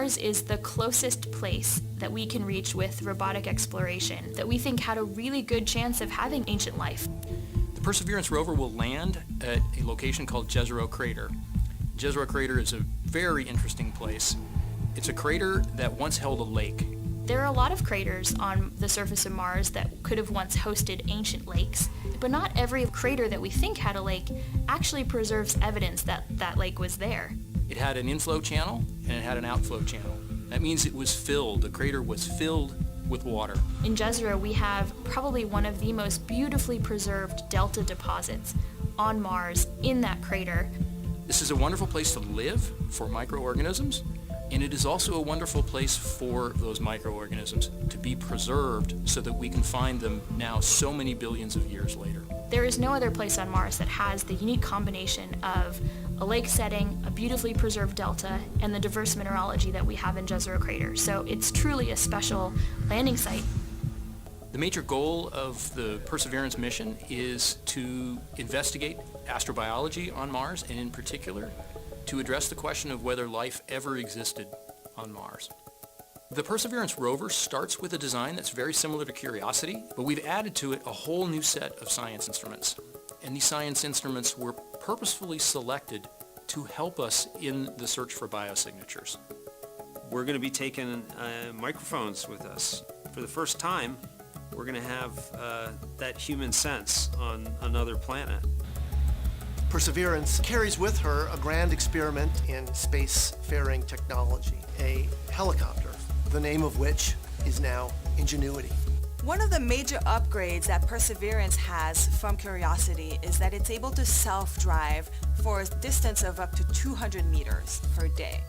Mars is the closest place that we can reach with robotic exploration that we think had a really good chance of having ancient life. The Perseverance rover will land at a location called Jezero Crater. Jezero Crater is a very interesting place. It's a crater that once held a lake. There are a lot of craters on the surface of Mars that could have once hosted ancient lakes, but not every crater that we think had a lake actually preserves evidence that that lake was there. It had an inflow channel and it had an outflow channel. That means it was filled. The crater was filled with water. In Jezero, we have probably one of the most beautifully preserved delta deposits on Mars in that crater. This is a wonderful place to live for microorganisms, and it is also a wonderful place for those microorganisms to be preserved so that we can find them now so many billions of years later. There is no other place on Mars that has the unique combination of a lake setting, a beautifully preserved delta, and the diverse mineralogy that we have in Jezero Crater. So it's truly a special landing site. The major goal of the Perseverance mission is to investigate astrobiology on Mars, and in particular, to address the question of whether life ever existed on Mars. The Perseverance rover starts with a design that's very similar to Curiosity, but we've added to it a whole new set of science instruments. And these science instruments were purposefully selected to help us in the search for biosignatures. We're going to be taking microphones with us. For the first time, we're going to have that human sense on another planet. Perseverance carries with her a grand experiment in spacefaring technology, a helicopter, the name of which is now Ingenuity. One of the major upgrades that Perseverance has from Curiosity is that it's able to self-drive for a distance of up to 200 meters per day.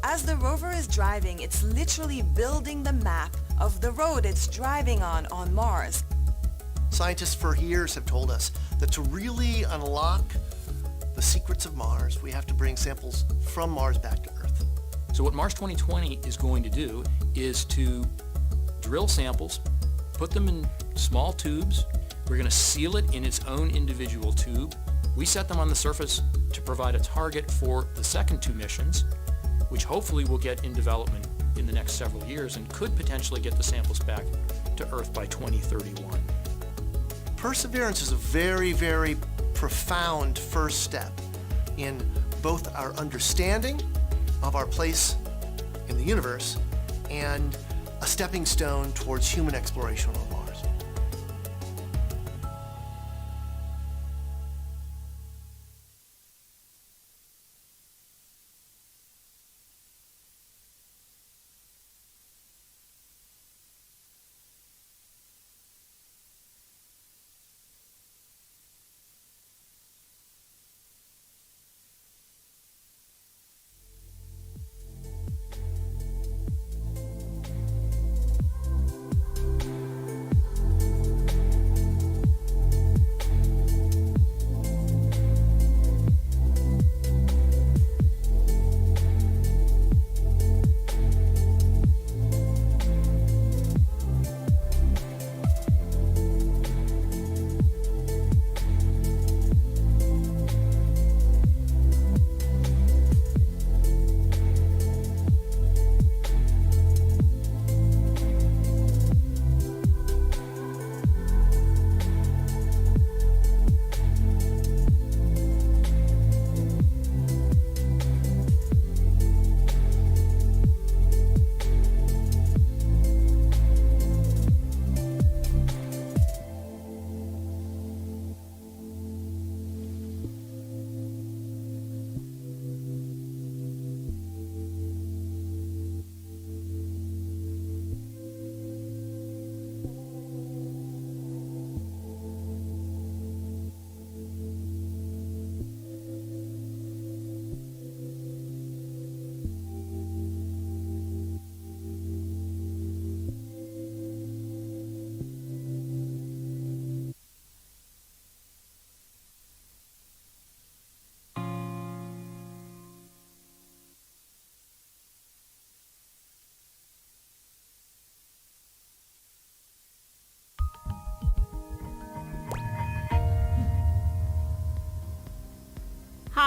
As the rover is driving, it's literally building the map of the road it's driving on Mars. Scientists for years have told us that to really unlock the secrets of Mars, we have to bring samples from Mars back to Earth. So what Mars 2020 is going to do is to drill samples, put them in small tubes. We're going to seal it in its own individual tube. We set them on the surface to provide a target for the second two missions, which hopefully will get in development in the next several years and could potentially get the samples back to Earth by 2031. Perseverance is a very, very profound first step in both our understanding of our place in the universe and a stepping stone towards human exploration on Mars.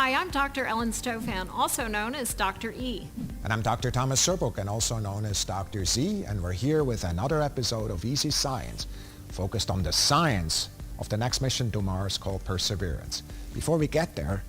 Hi, I'm Dr. Ellen Stofan, also known as Dr. E. And I'm Dr. Thomas Serbuk, and also known as Dr. Z, and we're here with another episode of Easy Science, focused on the science of the next mission to Mars called Perseverance. Before we get there,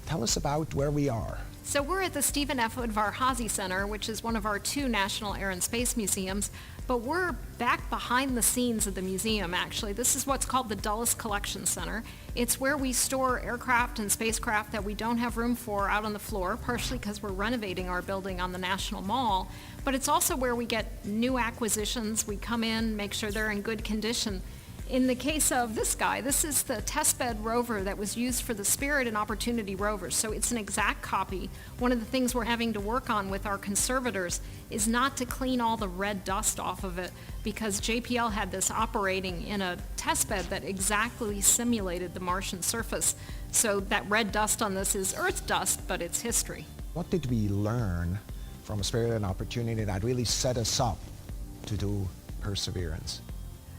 tell us about where we are. So we're at the Stephen F. Udvar-Hazy Center, which is one of our two National Air and Space Museums, but we're back behind the scenes of the museum, actually. This is what's called the Dulles Collection Center. It's where we store aircraft and spacecraft that we don't have room for out on the floor, partially because we're renovating our building on the National Mall, but it's also where we get new acquisitions. We come in, make sure they're in good condition. In the case of this guy, this is the testbed rover that was used for the Spirit and Opportunity rovers, so it's an exact copy. One of the things we're having to work on with our conservators is not to clean all the red dust off of it, because JPL had this operating in a testbed that exactly simulated the Martian surface. So that red dust on this is Earth dust, but it's history. What did we learn from Spirit and Opportunity that really set us up to do Perseverance?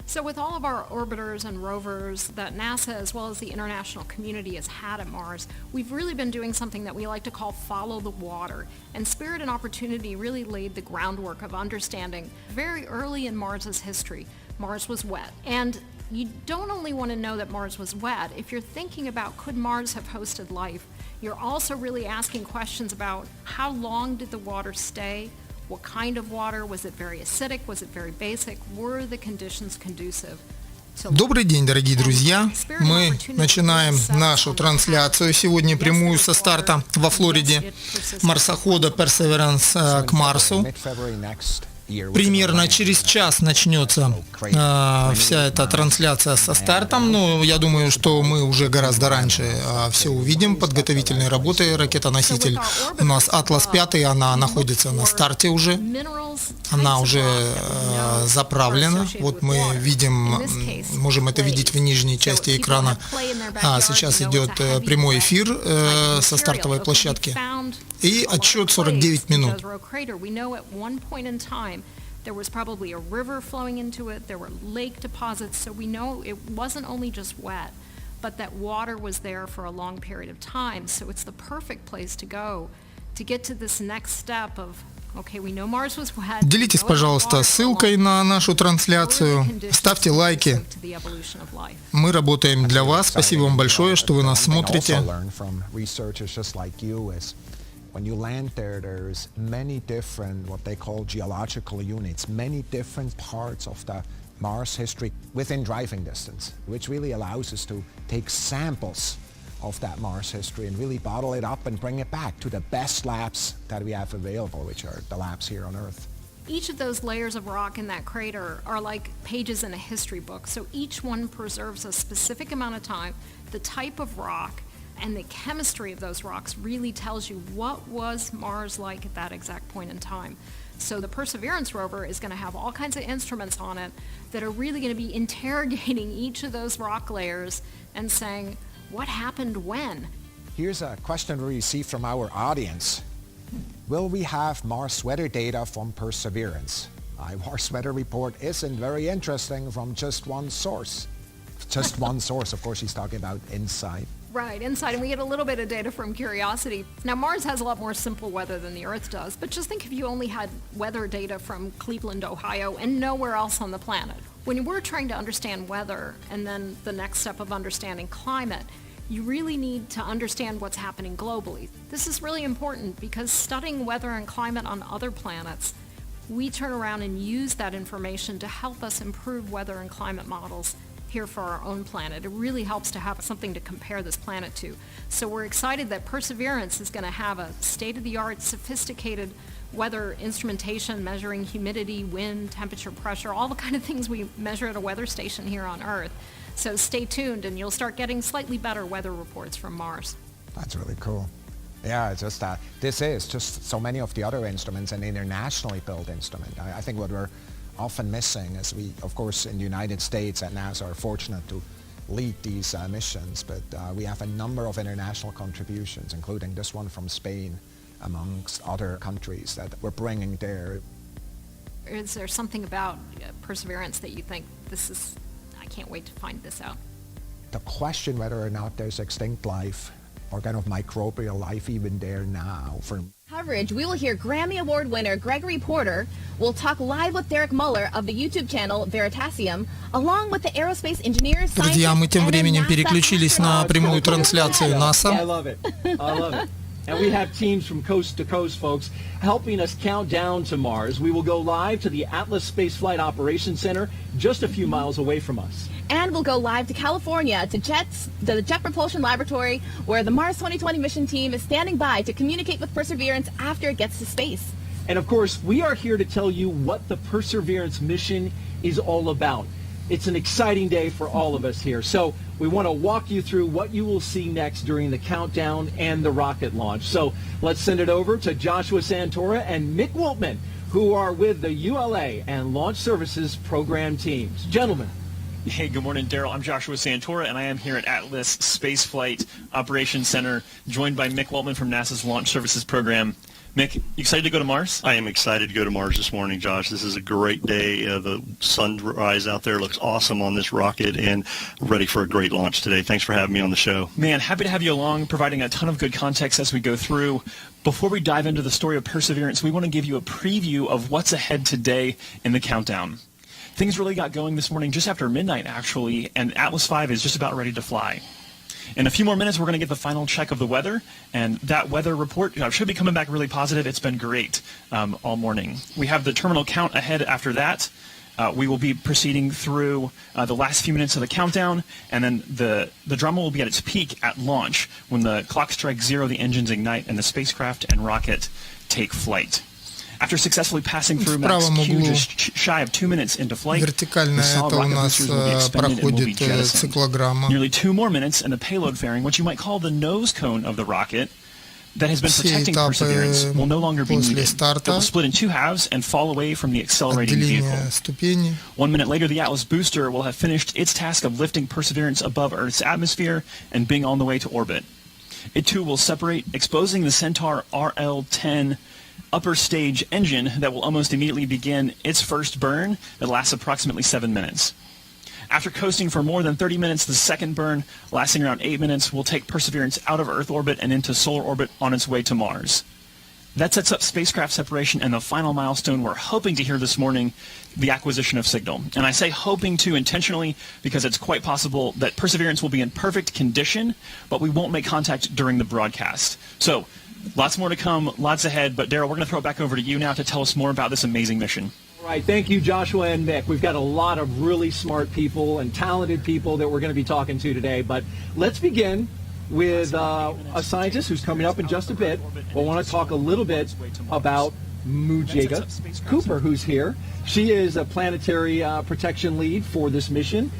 So with all of our orbiters and rovers that NASA as well as the international community has had at Mars, we've really been doing something that we like to call follow the water. And Spirit and Opportunity really laid the groundwork of understanding very early in Mars's history, Mars was wet. And you don't only want to know that Mars was wet. If you're thinking about could Mars have hosted life, you're also really asking questions about how long did the water stay? What kind of water? Was it very acidic? Was it very basic? Were the conditions conducive? Добрый день, дорогие друзья! Мы начинаем нашу трансляцию сегодня прямую со старта во Флориде марсохода Perseverance к Марсу. Примерно через час начнется вся эта трансляция со стартом, но я думаю, что мы уже гораздо раньше все увидим. Подготовительные работы, ракета-носитель у нас Atlas 5, она находится на старте уже, она уже заправлена. Вот мы видим, можем это видеть в нижней части экрана. Сейчас идет прямой эфир со стартовой площадки. И отсчет 49 минут. There was probably a river flowing into it, there were lake deposits, so we know it wasn't only just wet, but that water was there for a long period of time. So it's the perfect place to go to get to this next step of, okay, we know Mars was wet. Делитесь, пожалуйста, ссылкой на нашу трансляцию, ставьте лайки. Мы работаем для вас. Спасибо вам большое, что вы нас смотрите. When you land there, there's many different, what they call geological units, many different parts of the Mars history within driving distance, which really allows us to take samples of that Mars history and really bottle it up and bring it back to the best labs that we have available, which are the labs here on Earth. Each of those layers of rock in that crater are like pages in a history book, so each one preserves a specific amount of time, the type of rock, and the chemistry of those rocks really tells you what was Mars like at that exact point in time. So the Perseverance rover is going to have all kinds of instruments on it that are really going to be interrogating each of those rock layers and saying, what happened when? Here's a question we received from our audience. Will we have Mars weather data from Perseverance? Our Mars weather report isn't very interesting from just one source. Just one source, of course, she's talking about InSight. Right, inside, and we get a little bit of data from Curiosity. Now, Mars has a lot more simple weather than the Earth does, but just think if you only had weather data from Cleveland, Ohio, and nowhere else on the planet. When we're trying to understand weather, and then the next step of understanding climate, you really need to understand what's happening globally. This is really important because studying weather and climate on other planets, we turn around and use that information to help us improve weather and climate models here for our own planet. It really helps to have something to compare this planet to. So we're excited that Perseverance is going to have a state-of-the-art, sophisticated weather instrumentation measuring humidity, wind, temperature, pressure, all the kind of things we measure at a weather station here on Earth. So stay tuned and you'll start getting slightly better weather reports from Mars. That's really cool. Yeah, it's just this is just so many of the other instruments, an internationally built instrument. I think what we're often missing is we, of course, in the United States at NASA are fortunate to lead these missions, but we have a number of international contributions, including this one from Spain, amongst other countries that we're bringing there. Is there something about Perseverance that you think this is, I can't wait to find this out? The question whether or not there's extinct life or kind of microbial life even there now. For Coverage, we will hear Grammy Award winner Gregory Porter will talk live with Derek Muller of the YouTube channel Veritasium, along with the aerospace engineers, Друзья, мы тем временем переключились на прямую трансляцию НАСА. I love it. And we have teams from coast to coast, folks, helping us count down to Mars. We will go live to the Atlas Space Flight Operations Center, just a few miles away from us. And we'll go live to California to the Jet Propulsion Laboratory, where the Mars 2020 mission team is standing by to communicate with Perseverance after it gets to space. And of course, we are here to tell you what the Perseverance mission is all about. It's an exciting day for all of us here. So we want to walk you through what you will see next during the countdown and the rocket launch. So let's send it over to Joshua Santora and Mick Wiltman, who are with the ULA and Launch Services program teams. Gentlemen. Hey, good morning, Daryl. I'm Joshua Santora, and I am here at Atlas Space Flight Operations Center, joined by Mick Wiltman from NASA's Launch Services program. Mick, you excited to go to Mars? I am excited to go to Mars this morning, Josh. This is a great day. The sunrise out there looks awesome on this rocket, and ready for a great launch today. Thanks for having me on the show. Man, happy to have you along, providing a ton of good context as we go through. Before we dive into the story of Perseverance, we want to give you a preview of what's ahead today in the countdown. Things really got going this morning just after midnight, actually, and Atlas V is just about ready to fly. In a few more minutes, we're going to get the final check of the weather, and that weather report should be coming back really positive. It's been great all morning. We have the terminal count ahead after that. We will be proceeding through the last few minutes of the countdown, and then the drama will be at its peak at launch when the clock strikes 0, the engines ignite, and the spacecraft and rocket take flight. After successfully passing through Max Q just shy of 2 minutes into flight, вертикально это у нас проходит циклограмма. Nearly 2 more minutes and the payload fairing, what you might call the nose cone of the rocket that has been protecting Perseverance, will no longer be needed. It will split in 2 halves and fall away from the accelerating vehicle. 1 minute later, the Atlas booster will have finished its task of lifting Perseverance above Earth's atmosphere and being on the way to orbit. It too will separate, exposing the Centaur RL-10 upper stage engine that will almost immediately begin its first burn that lasts approximately 7 minutes. After coasting for more than 30 minutes, the second burn, lasting around 8 minutes, will take Perseverance out of Earth orbit and into solar orbit on its way to Mars. That sets up spacecraft separation and the final milestone we're hoping to hear this morning, the acquisition of signal. And I say hoping to intentionally because it's quite possible that Perseverance will be in perfect condition, but we won't make contact during the broadcast. So, lots more to come, lots ahead, but Daryl, we're going to throw it back over to you now to tell us more about this amazing mission. All right, thank you, Joshua and Mick. We've got a lot of really smart people and talented people that we're going to be talking to today, but let's begin with a scientist who's coming up in just a bit. We'll want to talk a little bit about Mujega Cooper, who's here. She is a planetary protection lead for this mission.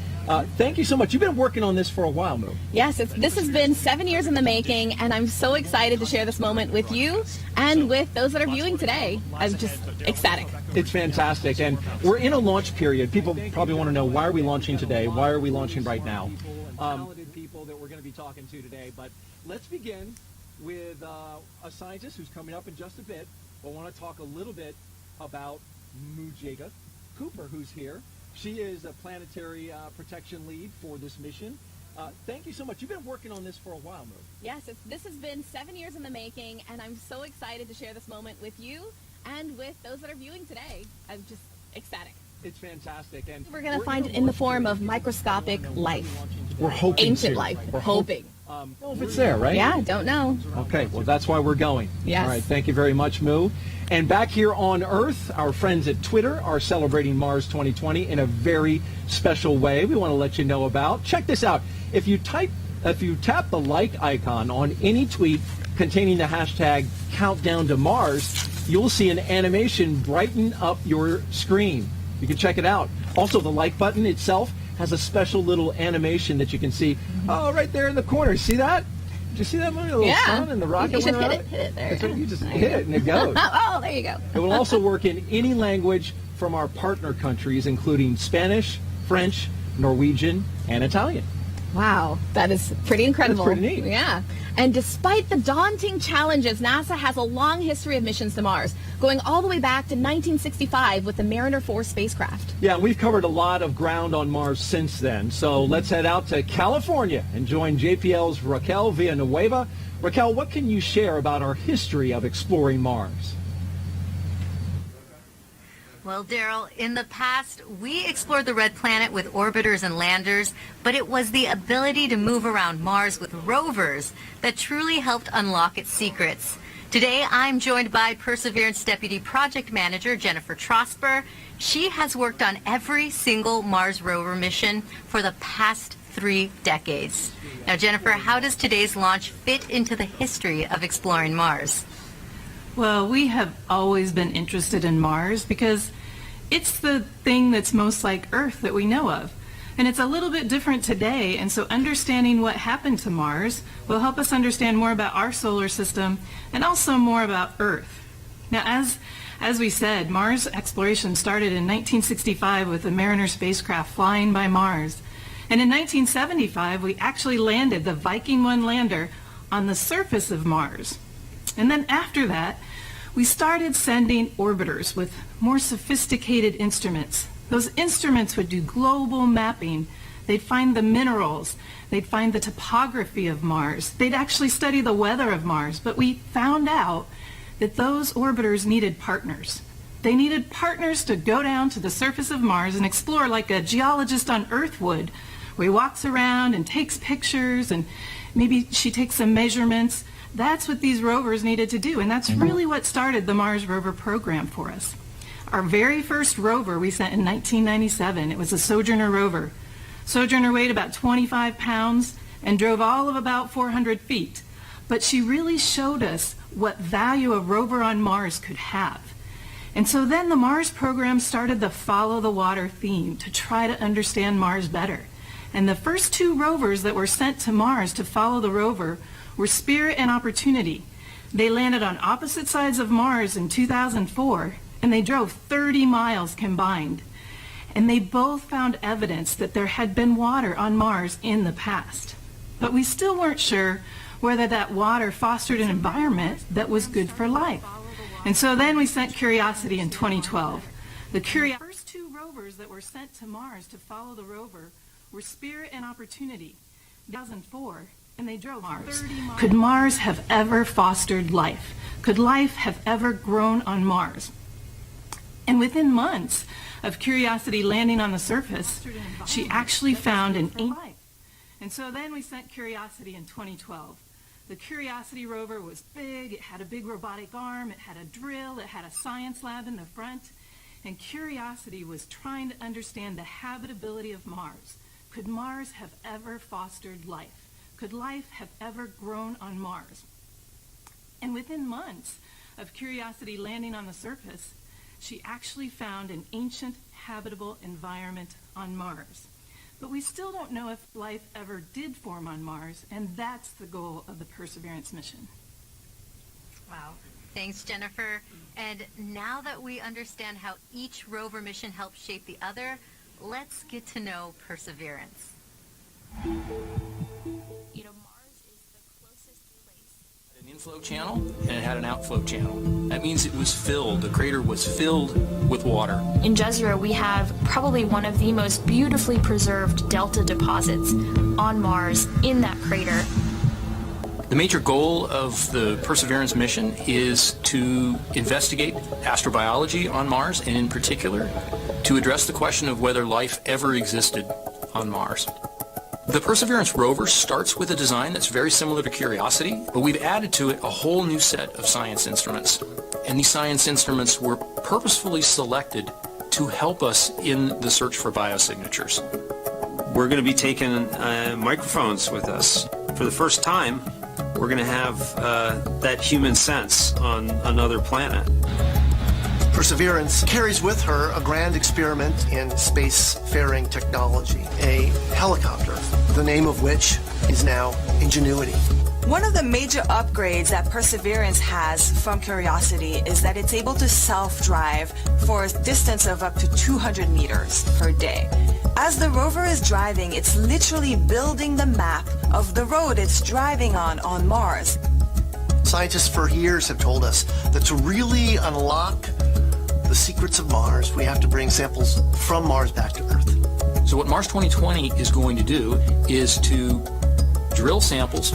Thank you so much. You've been working on this for a while, Moo. Yes, this has been 7 years in the making, and I'm so excited to share this moment with you and with those that are viewing today. I'm just ecstatic. It's fantastic, and we're in a launch period. People probably want to know, why are we launching today? Why are we launching right now? Talented people that we're going to be talking to today, but let's begin with a scientist who's coming up in just a bit. We'll want to talk a little bit about Mujega Cooper, who's here. She is a planetary protection lead for this mission. Thank you so much. You've been working on this for a while, Mo. Yes, this has been 7 years in the making, and I'm so excited to share this moment with you and with those that are viewing today. I'm just ecstatic. It's fantastic. And we're going to find it in the form of microscopic life. We're hoping. Ancient life. We're hoping. Well, if it's there, right? Yeah, don't know. Okay, well, that's why we're going. Yes. All right, thank you very much, Moo. And back here on Earth, our friends at Twitter are celebrating Mars 2020 in a very special way we want to let you know about. Check this out. If you tap the like icon on any tweet containing the hashtag countdown to Mars, you'll see an animation brighten up your screen. You can check it out. Also, the like button itself has a special little animation that you can see. Oh, right there in the corner. See that? Did you see that movie? A little sun and the rocket you should went around? hit it there. That's right. You just hit it and it goes. Oh, there you go. It will also work in any language from our partner countries, including Spanish, French, Norwegian, and Italian. Wow, that is pretty incredible. That's pretty neat. Yeah. And despite the daunting challenges, NASA has a long history of missions to Mars, going all the way back to 1965 with the Mariner 4 spacecraft. Yeah, we've covered a lot of ground on Mars since then. So let's head out to California and join JPL's Raquel Villanueva. Raquel, what can you share about our history of exploring Mars? Well, Daryl, in the past, we explored the red planet with orbiters and landers, but it was the ability to move around Mars with rovers that truly helped unlock its secrets. Today, I'm joined by Perseverance Deputy Project Manager Jennifer Trosper. She has worked on every single Mars rover mission for the past 3 decades. Now, Jennifer, how does today's launch fit into the history of exploring Mars? Well, we have always been interested in Mars because it's the thing that's most like Earth that we know of. And it's a little bit different today, and so understanding what happened to Mars will help us understand more about our solar system and also more about Earth. Now, as we said, Mars exploration started in 1965 with the Mariner spacecraft flying by Mars. And in 1975, we actually landed the Viking 1 lander on the surface of Mars. And then after that, we started sending orbiters with more sophisticated instruments. Those instruments would do global mapping. They'd find the minerals. They'd find the topography of Mars. They'd actually study the weather of Mars. But we found out that those orbiters needed partners. They needed partners to go down to the surface of Mars and explore like a geologist on Earth would, where he walks around and takes pictures and maybe she takes some measurements. That's what these rovers needed to do, and that's really what started the Mars rover program for us. Our very first rover we sent in 1997, it was a Sojourner rover. Sojourner weighed about 25 pounds and drove all of about 400 feet. But she really showed us what value a rover on Mars could have. And so then the Mars program started the Follow the Water theme to try to understand Mars better. And the first 2 rovers that were sent to Mars to follow the rover were Spirit and Opportunity. They landed on opposite sides of Mars in 2004, and they drove 30 miles combined. And they both found evidence that there had been water on Mars in the past. But we still weren't sure whether that water fostered an environment that was good for life. And so then we sent Curiosity in 2012. The first 2 rovers that were sent to Mars to follow the rover were Spirit and Opportunity. 2004, and they drove Mars. Could Mars have ever fostered life? Could life have ever grown on Mars? And within months of Curiosity landing on the surface, she actually found an ancient life. And so then we sent Curiosity in 2012. The Curiosity rover was big, it had a big robotic arm, it had a drill, it had a science lab in the front, and Curiosity was trying to understand the habitability of Mars. Could Mars have ever fostered life? Could life have ever grown on Mars? And within months of Curiosity landing on the surface, she actually found an ancient habitable environment on Mars. But we still don't know if life ever did form on Mars, and that's the goal of the Perseverance mission. Wow. Thanks, Jennifer. And now that we understand how each rover mission helps shape the other, let's get to know Perseverance. You know, Mars is the closest place. An inflow channel and it had an outflow channel. That means it was filled. The crater was filled with water. In Jezero, we have probably one of the most beautifully preserved delta deposits on Mars in that crater. The major goal of the Perseverance mission is to investigate astrobiology on Mars, and in particular, to address the question of whether life ever existed on Mars. The Perseverance rover starts with a design that's very similar to Curiosity, but we've added to it a whole new set of science instruments. And these science instruments were purposefully selected to help us in the search for biosignatures. We're going to be taking microphones with us. For the first time, we're going to have that human sense on another planet. Perseverance carries with her a grand experiment in spacefaring technology, a helicopter, the name of which is now Ingenuity. One of the major upgrades that Perseverance has from Curiosity is that it's able to self-drive for a distance of up to 200 meters per day. As the rover is driving, it's literally building the map of the road it's driving on Mars. Scientists for years have told us that to really unlock the secrets of Mars, we have to bring samples from Mars back to Earth. So what Mars 2020 is going to do is to drill samples,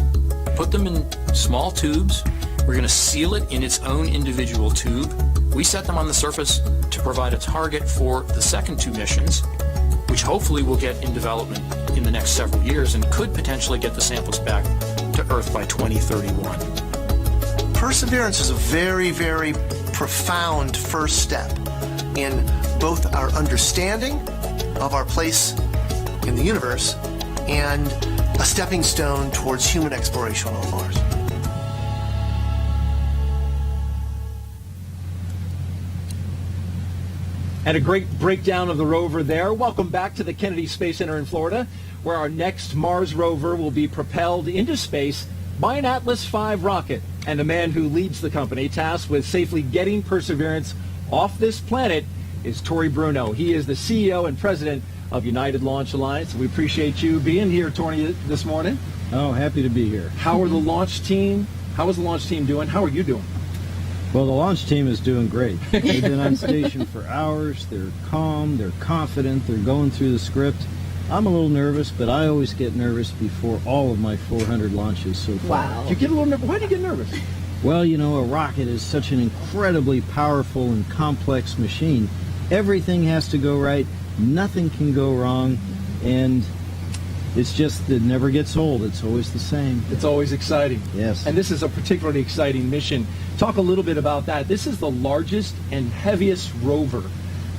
put them in small tubes. We're going to seal it in its own individual tube. We set them on the surface to provide a target for the second two missions, which hopefully will get in development in the next several years and could potentially get the samples back to Earth by 2031. Perseverance is a very, very profound first step in both our understanding of our place in the universe and a stepping stone towards human exploration on Mars. And a great breakdown of the rover there. Welcome back to the Kennedy Space Center in Florida, where our next Mars rover will be propelled into space by an Atlas V rocket. And the man who leads the company tasked with safely getting Perseverance off this planet is Tory Bruno. He is the CEO and president of United Launch Alliance. We appreciate you being here, Tory, this morning. Oh, happy to be here. How is the launch team doing? How are you doing? Well, the launch team is doing great. They've been on station for hours. They're calm. They're confident. They're going through the script. I'm a little nervous, but I always get nervous before all of my 400 launches so far. Wow. You get a little nervous. Why do you get nervous? Well, you know, a rocket is such an incredibly powerful and complex machine. Everything has to go right. Nothing can go wrong. And it's just, it never gets old. It's always the same. It's always exciting. Yes. And this is a particularly exciting mission. Talk a little bit about that. This is the largest and heaviest rover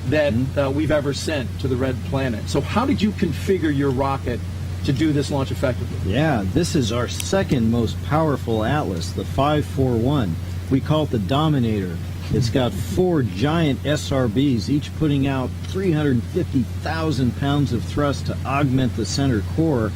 that we've ever sent to the red planet. So how did you configure your rocket to do this launch effectively? Yeah, this is our second most powerful Atlas, the 541. We call it the Dominator. It's got 4 giant SRBs, each putting out 350,000 pounds of thrust to augment the center core.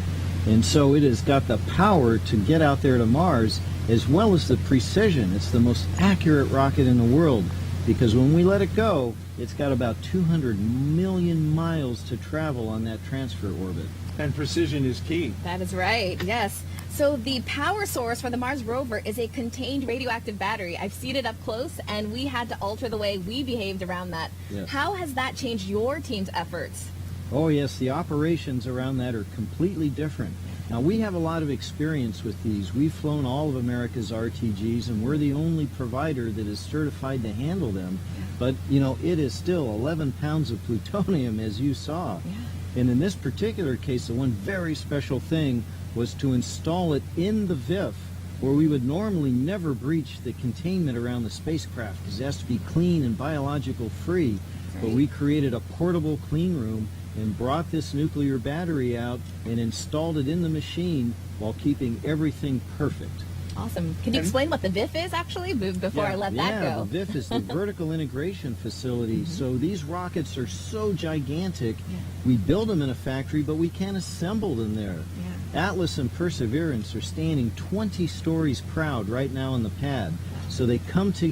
And so it has got the power to get out there to Mars, as well as the precision. It's the most accurate rocket in the world, because when we let it go, it's got about 200 million miles to travel on that transfer orbit. And precision is key. That is right, yes. So the power source for the Mars rover is a contained radioactive battery. I've seen it up close, and we had to alter the way we behaved around that. Yes. How has that changed your team's efforts? Oh yes, the operations around that are completely different. Now, we have a lot of experience with these. We've flown all of America's RTGs, and we're the only provider that is certified to handle them. But, you know, it is still 11 pounds of plutonium, as you saw. Yeah. And in this particular case, the one very special thing was to install it in the VIF, where we would normally never breach the containment around the spacecraft, because it has to be clean and biological free. Right. But we created a portable clean room and brought this nuclear battery out and installed it in the machine while keeping everything perfect. Awesome. Can you explain what the VIF is, actually, before I let that go? Yeah, the VIF is the Vertical Integration Facility. So these rockets are so gigantic, we build them in a factory, but we can't assemble them there. Atlas and Perseverance are standing 20 stories proud right now on the pad. So they come to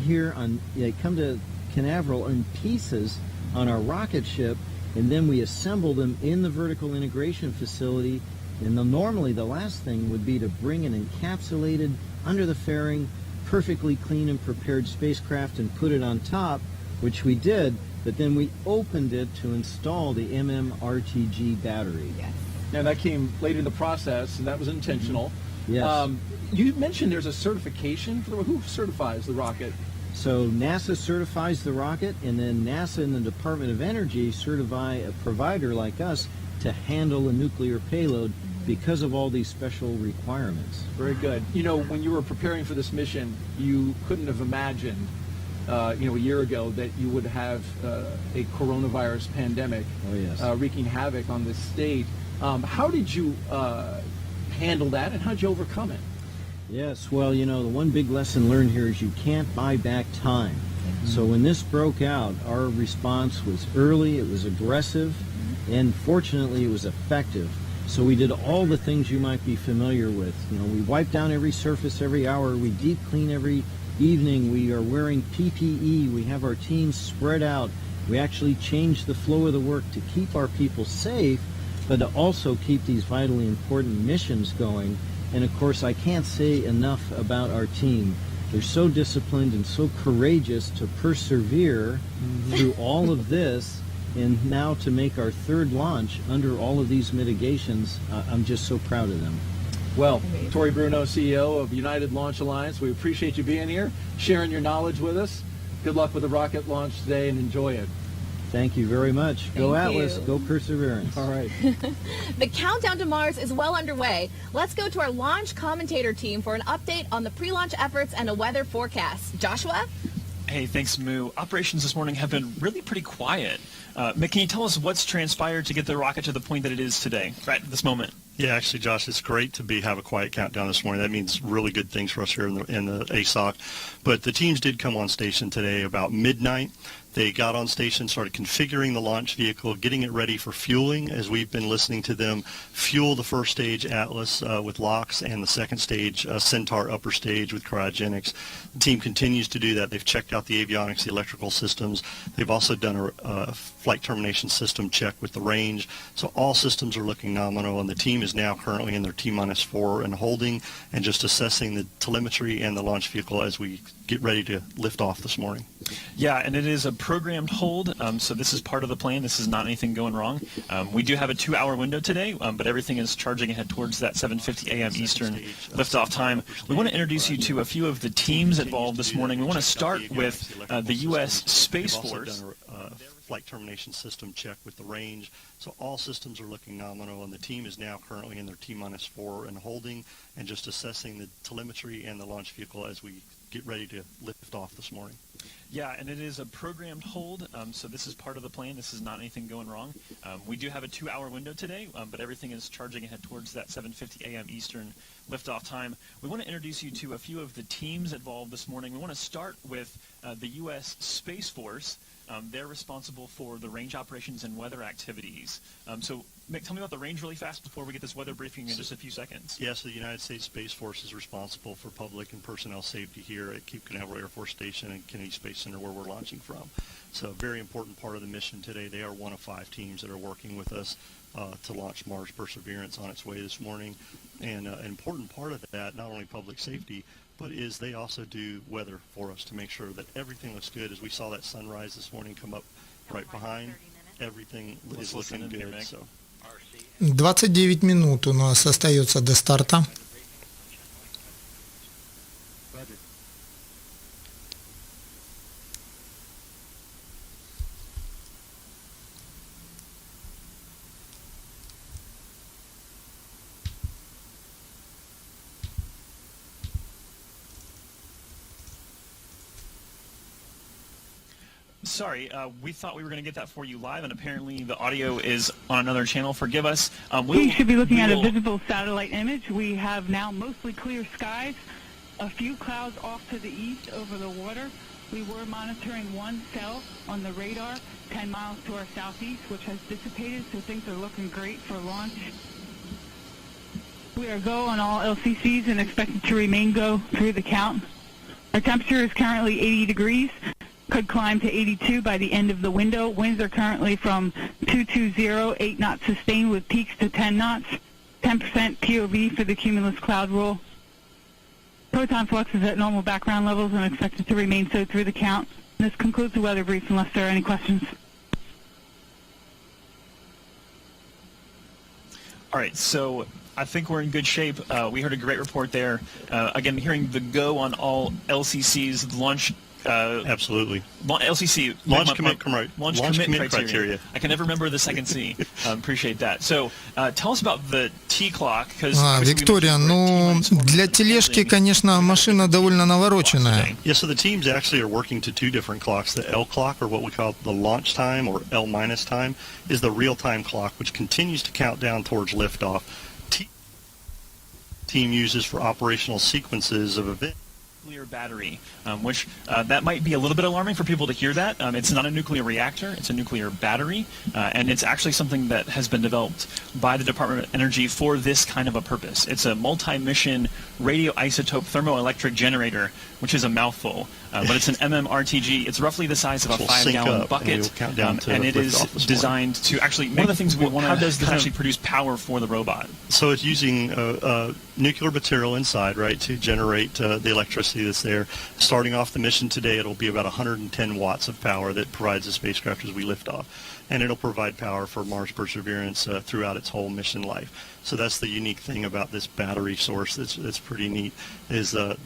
Canaveral in pieces on our rocket ship, and then we assemble them in the Vertical Integration Facility. And normally the last thing would be to bring an encapsulated, under the fairing, perfectly clean and prepared spacecraft and put it on top, which we did, but then we opened it to install the MMRTG battery. Yes. Now that came late in the process, and that was intentional. Yes. You mentioned there's a certification for who certifies the rocket? So NASA certifies the rocket, and then NASA and the Department of Energy certify a provider like us to handle a nuclear payload because of all these special requirements. Very good. You know, when you were preparing for this mission, you couldn't have imagined, a year ago that you would have a coronavirus pandemic wreaking havoc on this state. How did you handle that, and how did you overcome it? Yes, well, you know, the one big lesson learned here is you can't buy back time. So when this broke out, our response was early, it was aggressive, and fortunately it was effective. So we did all the things you might be familiar with. You know, we wipe down every surface every hour. We deep clean every evening. We are wearing PPE. We have our teams spread out. We actually change the flow of the work to keep our people safe, but to also keep these vitally important missions going. And of course, I can't say enough about our team. They're so disciplined and so courageous to persevere through all of this, and now to make our third launch under all of these mitigations. I'm just so proud of them. Well, Tori Bruno, CEO of United Launch Alliance, we appreciate you being here, sharing your knowledge with us. Good luck with the rocket launch today and enjoy it. Thank you very much. Go Thank Atlas, you. go Perseverance. All right. The countdown to Mars is well underway. Let's go to our launch commentator team for an update on the pre-launch efforts and a weather forecast. Joshua? Hey, thanks, Moo. Operations this morning have been really pretty quiet. Mick, can you tell us what's transpired to get the rocket to the point that it is today, right at this moment? Yeah, actually, Josh, it's great to have a quiet countdown this morning. That means really good things for us here in the ASOC. But the teams did come on station today about midnight. They got on station, started configuring the launch vehicle, getting it ready for fueling, as we've been listening to them fuel the first stage Atlas with LOX and the second stage Centaur upper stage with cryogenics. The team continues to do that. They've checked out the avionics, the electrical systems. They've also done a flight termination system check with the range. So all systems are looking nominal, and the team is now currently in their T-4 and holding and just assessing the telemetry and the launch vehicle as we get ready to lift off this morning. Yeah, and it is a programmed hold, so this is part of the plan. This is not anything going wrong. We do have a 2-hour window today, but everything is charging ahead towards that 7:50 a.m. Eastern liftoff time. We want to introduce you to a few of the teams involved this morning. We want to start with the U.S. Space Force. Flight termination system check with the range. So all systems are looking nominal, and the team is now currently in their T-4 and holding and just assessing the telemetry and the launch vehicle as we get ready to lift off this morning. Yeah, and it is a programmed hold, so this is part of the plan. This is not anything going wrong. We do have a 2-hour window today, but everything is charging ahead towards that 7:50 a.m. Eastern liftoff time. We want to introduce you to a few of the teams involved this morning. We want to start with the U.S. Space Force. They're responsible for the range operations and weather activities. So, Mick, tell me about the range really fast before we get this weather briefing in just a few seconds. Yes, the United States Space Force is responsible for public and personnel safety here at Cape Canaveral Air Force Station and Kennedy Space Center, where we're launching from. So a very important part of the mission today. They are one of 5 teams that are working with us to launch Mars Perseverance on its way this morning. And an important part of that, not only public safety, but is they also do weather for us to make sure that everything looks good. As we saw that sunrise this morning come up right behind, everything is looking good. So 29 минут у нас остается до старта. Sorry, we thought we were going to get that for you live, and apparently the audio is on another channel. Forgive us. We should be looking at a visible satellite image. We have now mostly clear skies, a few clouds off to the east over the water. We were monitoring one cell on the radar 10 miles to our southeast, which has dissipated, so things are looking great for launch. We are go on all LCCs and expected to remain go through the count. Our temperature is currently 80 degrees. Could climb to 82 by the end of the window. Winds are currently from 220, 8 knots sustained with peaks to 10 knots. 10% POV for the cumulus cloud rule. Proton flux is at normal background levels and expected to remain so through the count. This concludes the weather brief unless there are any questions. All right, so I think we're in good shape. We heard a great report there. Again, hearing the go on all LCCs, the launch. Absolutely. LCC. Launch commit criteria. I can never remember the second C. Appreciate that. So, tell us about the T-clock. Виктория, ну, для тележки, конечно, машина довольно навороченная. Yeah, so the teams actually are working to 2 different clocks. The L clock, or what we call the launch time, or L minus time, is the real-time clock, which continues to count down towards liftoff. Team uses for operational sequences of events. nuclear battery, which that might be a little bit alarming for people to hear that. It's not a nuclear reactor, it's a nuclear battery, and it's actually something that has been developed by the Department of Energy for this kind of a purpose. It's a multi-mission radioisotope thermoelectric generator, which is a mouthful, but it's an MMRTG. It's roughly the size of a 5-gallon bucket, and it is designed to actually, one of the things we want to, how does this actually produce power for the robot? So it's using nuclear material inside, right, to generate the electricity that's there. Starting off the mission today, it'll be about 110 watts of power that provides the spacecraft as we lift off. And it'll provide power for Mars Perseverance throughout its whole mission life. So that's the unique thing about this battery source that's pretty neat, is that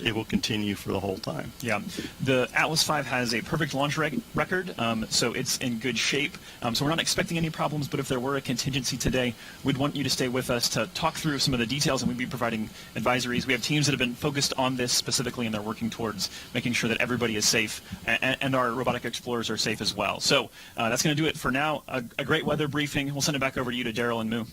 it will continue for the whole time. Yeah, the Atlas V has a perfect launch record, so it's in good shape. So we're not expecting any problems, but if there were a contingency today, we'd want you to stay with us to talk through some of the details, and we'd be providing advisories. We have teams that have been focused on this specifically, and they're working towards making sure that everybody is safe, and our robotic explorers are safe as well. So that's going to do it for now. A great weather briefing. We'll send it back over to you, to Daryl and Moo.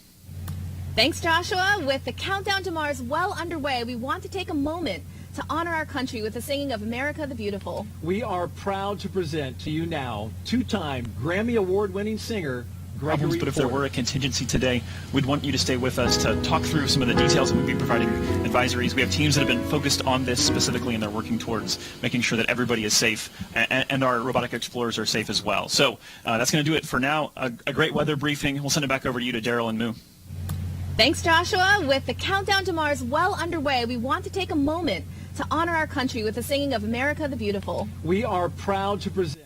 Thanks, Joshua. With the countdown to Mars well underway, we want to take a moment to honor our country with the singing of America the Beautiful. We are proud to present to you now two-time Grammy Award-winning singer Gregory But if there were a contingency today, we'd want you to stay with us to talk through some of the details, and we'd be providing advisories. We have teams that have been focused on this specifically, and they're working towards making sure that everybody is safe, and our robotic explorers are safe as well. So that's going to do it for now. A great weather briefing. We'll send it back over to you, to Daryl and Moo. Thanks, Joshua. With the countdown to Mars well underway, we want to take a moment to honor our country with the singing of America the Beautiful. We are proud to present. —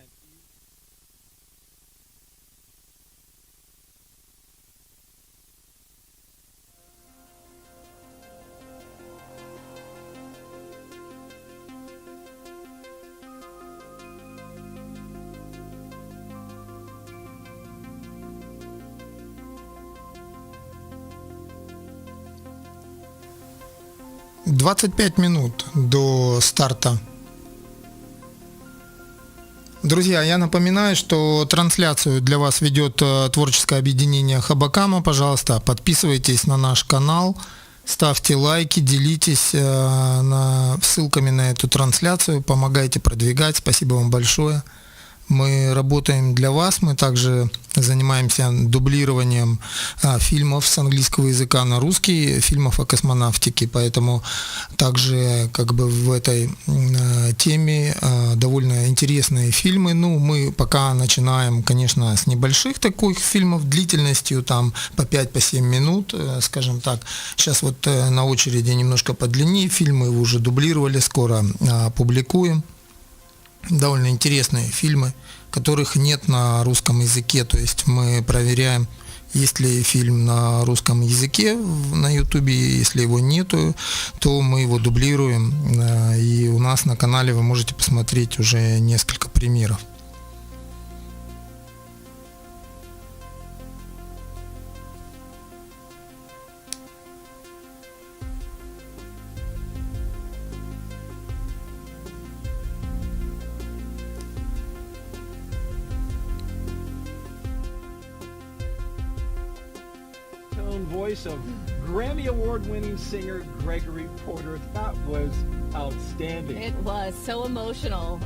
25 минут до старта. Друзья, я напоминаю, что трансляцию для вас ведет творческое объединение Хабакама. Пожалуйста, подписывайтесь на наш канал, ставьте лайки, делитесь ссылками на эту трансляцию, помогайте продвигать. Спасибо вам большое. Мы работаем для вас, мы также занимаемся дублированием фильмов с английского языка на русский, фильмов о космонавтике, поэтому также в этой теме довольно интересные фильмы. Мы пока начинаем, конечно, с небольших таких фильмов длительностью, там по 5-7 минут, скажем так. Сейчас на очереди немножко подлиннее фильмы, его уже дублировали, скоро опубликуем. Довольно интересные фильмы, которых нет на русском языке. То есть мы проверяем, есть ли фильм на русском языке на ютубе. Если его нету, то мы его дублируем. И у нас на канале вы можете посмотреть уже несколько примеров. Voice of Grammy Award-winning singer Gregory Porter. That was outstanding. It was so emotional.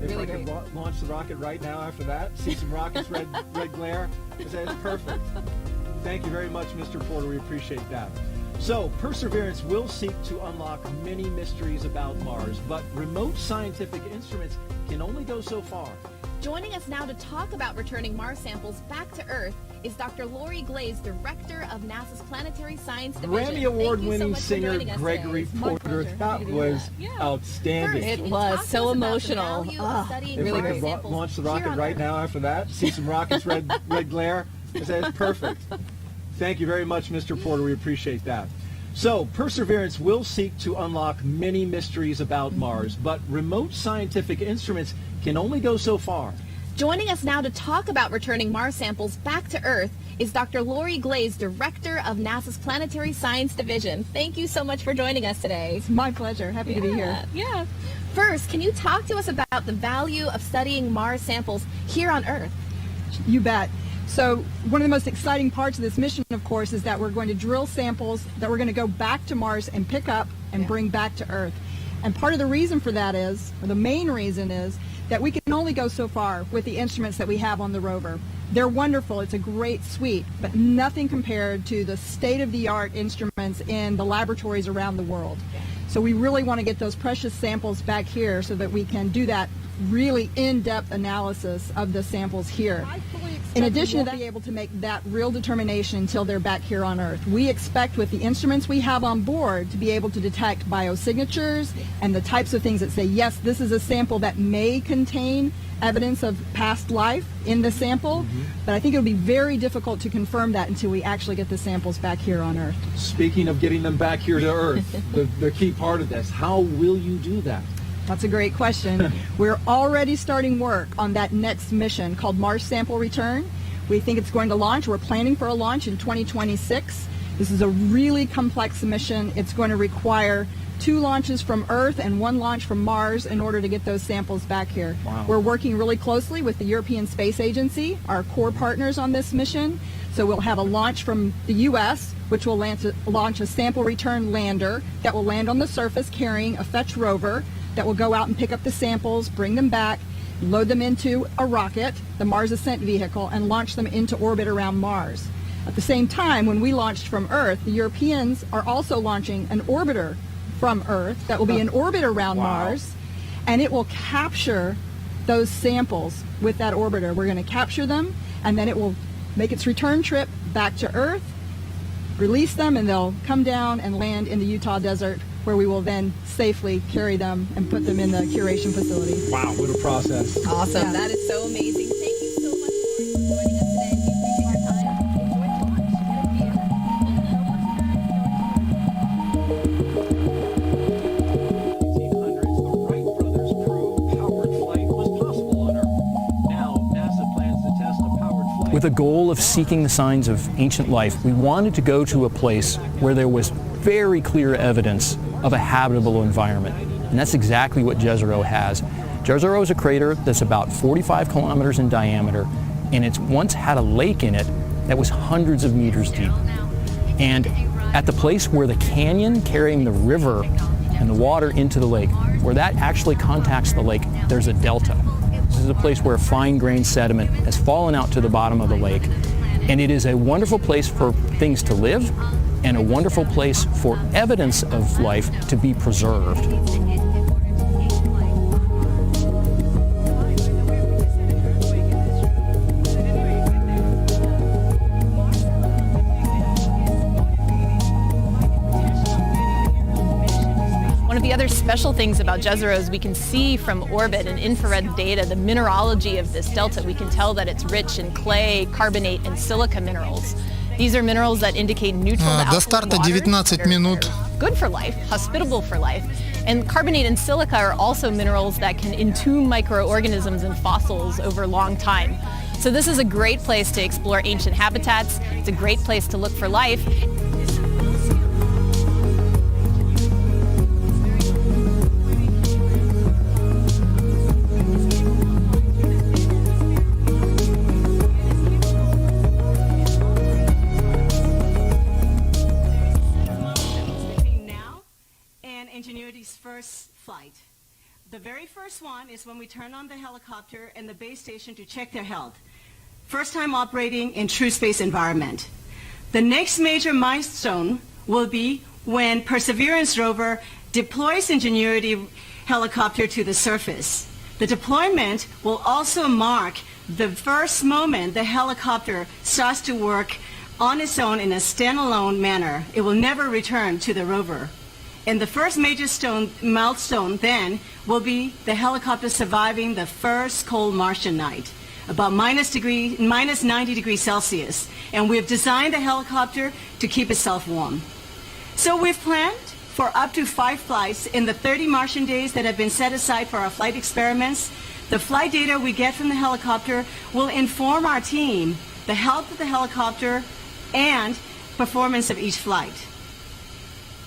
Really great. If I could launch the rocket right now after that, see some rockets, red glare, that's perfect. Thank you very much, Mr. Porter. We appreciate that. So, Perseverance will seek to unlock many mysteries about Mars, but remote scientific instruments can only go so far. Joining us now to talk about returning Mars samples back to Earth is Dr. Lori Glaze, Director of NASA's Planetary Science Division. Grammy Award-winning singer Gregory Porter. That was outstanding. It was so emotional. If I could launch the rocket right now after that, see some rockets, red glare, that's perfect. Thank you very much, Mr. Porter. We appreciate that. So, Perseverance will seek to unlock many mysteries about Mars, but remote scientific instruments can only go so far. Joining us now to talk about returning Mars samples back to Earth is Dr. Lori Glaze, Director of NASA's Planetary Science Division. Thank you so much for joining us today. It's my pleasure. Happy to be here. Yeah. First, can you talk to us about the value of studying Mars samples here on Earth? You bet. So one of the most exciting parts of this mission, of course, is that we're going to drill samples that we're going to go back to Mars and pick up and bring back to Earth. And part of the reason for that is, or the main reason is, that we can only go so far with the instruments that we have on the rover. They're wonderful, it's a great suite, but nothing compared to the state-of-the-art instruments in the laboratories around the world. So we really want to get those precious samples back here so that we can do that really in-depth analysis of the samples here. In addition to that, be able to make that real determination until they're back here on Earth. We expect with the instruments we have on board to be able to detect biosignatures and the types of things that say, yes, this is a sample that may contain evidence of past life in the sample, but I think it'll be very difficult to confirm that until we actually get the samples back here on Earth. Speaking of getting them back here to Earth, the key part of this, how will you do that? That's a great question. We're already starting work on that next mission called Mars Sample Return. We think it's going to launch. We're planning for a launch in 2026. This is a really complex mission. It's going to require 2 launches from Earth and 1 launch from Mars in order to get those samples back here. Wow. We're working really closely with the European Space Agency, our core partners on this mission. So we'll have a launch from the U.S., which will launch a sample return lander that will land on the surface carrying a fetch rover that will go out and pick up the samples, bring them back, load them into a rocket, the Mars Ascent Vehicle, and launch them into orbit around Mars. At the same time, when we launched from Earth, the Europeans are also launching an orbiter from Earth that will be in orbit around Mars, and it will capture those samples with that orbiter. We're going to capture them, and then it will make its return trip back to Earth, release them, and they'll come down and land in the Utah desert, where we will then safely carry them and put them in the curation facility. Wow, what a process. Awesome. Yeah. That is so amazing. Thank you so much for joining us today. We appreciate your time. With a goal of seeking the signs of ancient life, we wanted to go to a place where there was very clear evidence of a habitable environment. And that's exactly what Jezero has. Jezero is a crater that's about 45 kilometers in diameter, and it's once had a lake in it that was hundreds of meters deep. And at the place where the canyon carrying the river and the water into the lake, where that actually contacts the lake, there's a delta. This is a place where fine-grained sediment has fallen out to the bottom of the lake, and it is a wonderful place for things to live and a wonderful place for evidence of life to be preserved. One of the other special things about Jezero is we can see from orbit and infrared data the mineralogy of this delta. We can tell that it's rich in clay, carbonate, and silica minerals. These are minerals that indicate neutral to До старта 19 минут. Good for life, hospitable for life. And carbonate and silica are also minerals that can entomb microorganisms and fossils over a long time. So this is a great place to explore ancient habitats. It's a great place to look for life. First flight. The very first one is when we turn on the helicopter and the base station to check their health. First time operating in true space environment. The next major milestone will be when Perseverance rover deploys Ingenuity helicopter to the surface. The deployment will also mark the first moment the helicopter starts to work on its own in a standalone manner. It will never return to the rover. And the first major milestone then will be the helicopter surviving the first cold Martian night, about minus 90 degrees Celsius. And we've designed the helicopter to keep itself warm. So we've planned for up to 5 flights in the 30 Martian days that have been set aside for our flight experiments. The flight data we get from the helicopter will inform our team the health of the helicopter and performance of each flight.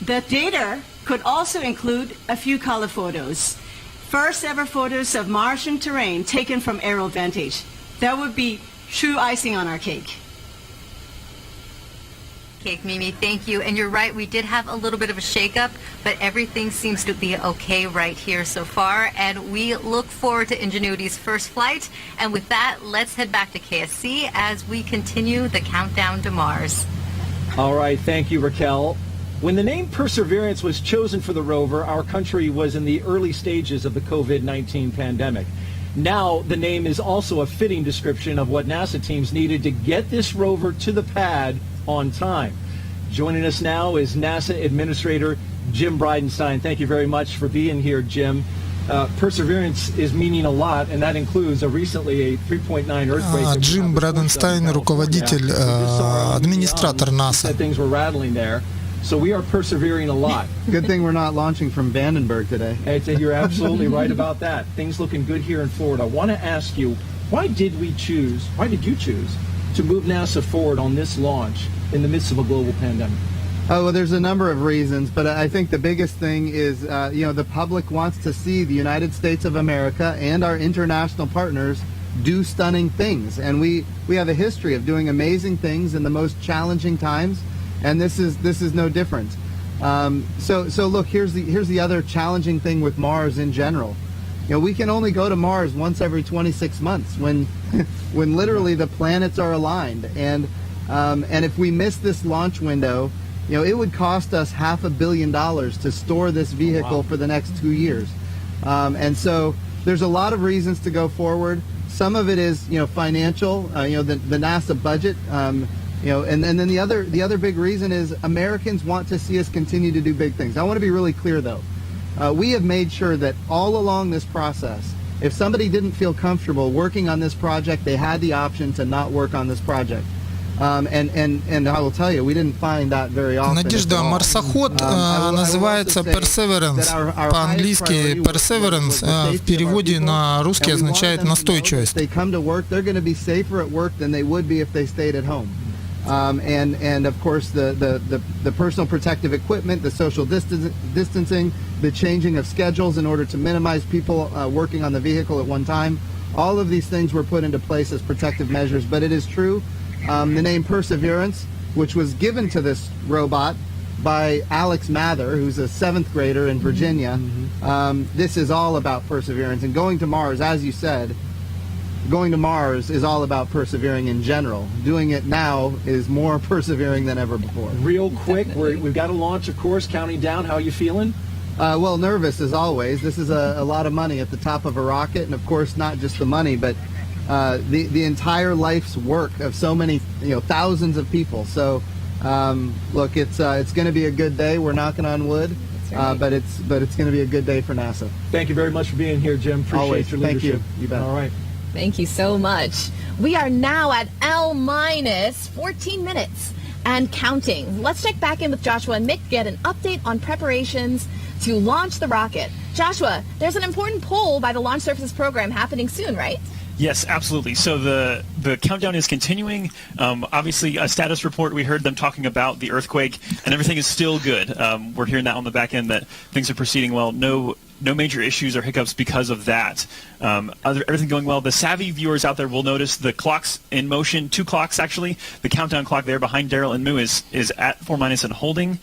The data could also include a few color photos. First ever photos of Martian terrain taken from aerial vantage. That would be true icing on our cake. cake, Mimi. Thank you. And you're right, we did have a little bit of a shakeup, but everything seems to be okay right here so far. And we look forward to Ingenuity's first flight. And with that, let's head back to KSC as we continue the countdown to Mars. All right, thank you, Raquel. When the name Perseverance was chosen for the rover, our country was in the early stages of the COVID-19 pandemic. Now, the name is also a fitting description of what NASA teams needed to get this rover to the pad on time. Joining us now is NASA Administrator Jim Bridenstine. Thank you very much for being here, Jim. Perseverance is meaning a lot, and that includes recently a 3.9 earthquake. Джим Брайденстайн, руководитель, администратор НАСА. Things were rattling there. So we are persevering a lot. Good thing we're not launching from Vandenberg today. You're absolutely right about that. Things looking good here in Florida. I want to ask you, why did you choose to move NASA forward on this launch in the midst of a global pandemic? Oh, well, there's a number of reasons, but I think the biggest thing is, the public wants to see the United States of America and our international partners do stunning things. And we have a history of doing amazing things in the most challenging times. And this is no different. So look, here's the other challenging thing with Mars in general. We can only go to Mars once every 26 months when literally the planets are aligned. And if we miss this launch window, it would cost us $500 million to store this vehicle for the next 2 years. And so there's a lot of reasons to go forward. Some of it is financial. The NASA budget. And then the other big reason is Americans want to see us continue to do big things. I want to be really clear, though. We have made sure that all along this process, if somebody didn't feel comfortable working on this project, they had the option to not work on this project. And I will tell you, we didn't find that very often. Надежда, марсоход называется Perseverance. По-английски Perseverance в переводе на русский означает настойчивость. They come to work, they're going to be safer at work than they would be if they stayed at home. And of course the personal protective equipment, the social distancing, the changing of schedules in order to minimize people working on the vehicle at one time. All of these things were put into place as protective measures. But it is true, the name Perseverance, which was given to this robot by Alex Mather, who's a 7th grader in Virginia. This is all about perseverance. And going to Mars, as you said, going to Mars is all about persevering in general. Doing it now is more persevering than ever before. Real quick, we've got to launch a course, counting down. How are you feeling? Well, nervous as always. This is a lot of money at the top of a rocket, and of course not just the money, but the entire life's work of so many, thousands of people. So look, it's going to be a good day. We're knocking on wood. Right. But it's going to be a good day for NASA. Thank you very much for being here, Jim. Appreciate Always. your leadership. Thank you. You bet. All right. Thank you so much. We are now at L-minus 14 minutes and counting. Let's check back in with Joshua and Mick, get an update on preparations to launch the rocket. Joshua, there's an important poll by the Launch Services Program happening soon, right? Yes, absolutely. So the countdown is continuing. Obviously, a status report, we heard them talking about the earthquake, and everything is still good. We're hearing that on the back end that things are proceeding well. No major issues or hiccups because of that. Everything going well. The savvy viewers out there will notice the clocks in motion, 2 clocks actually. The countdown clock there behind Daryl and Moo is at 4 minus and holding.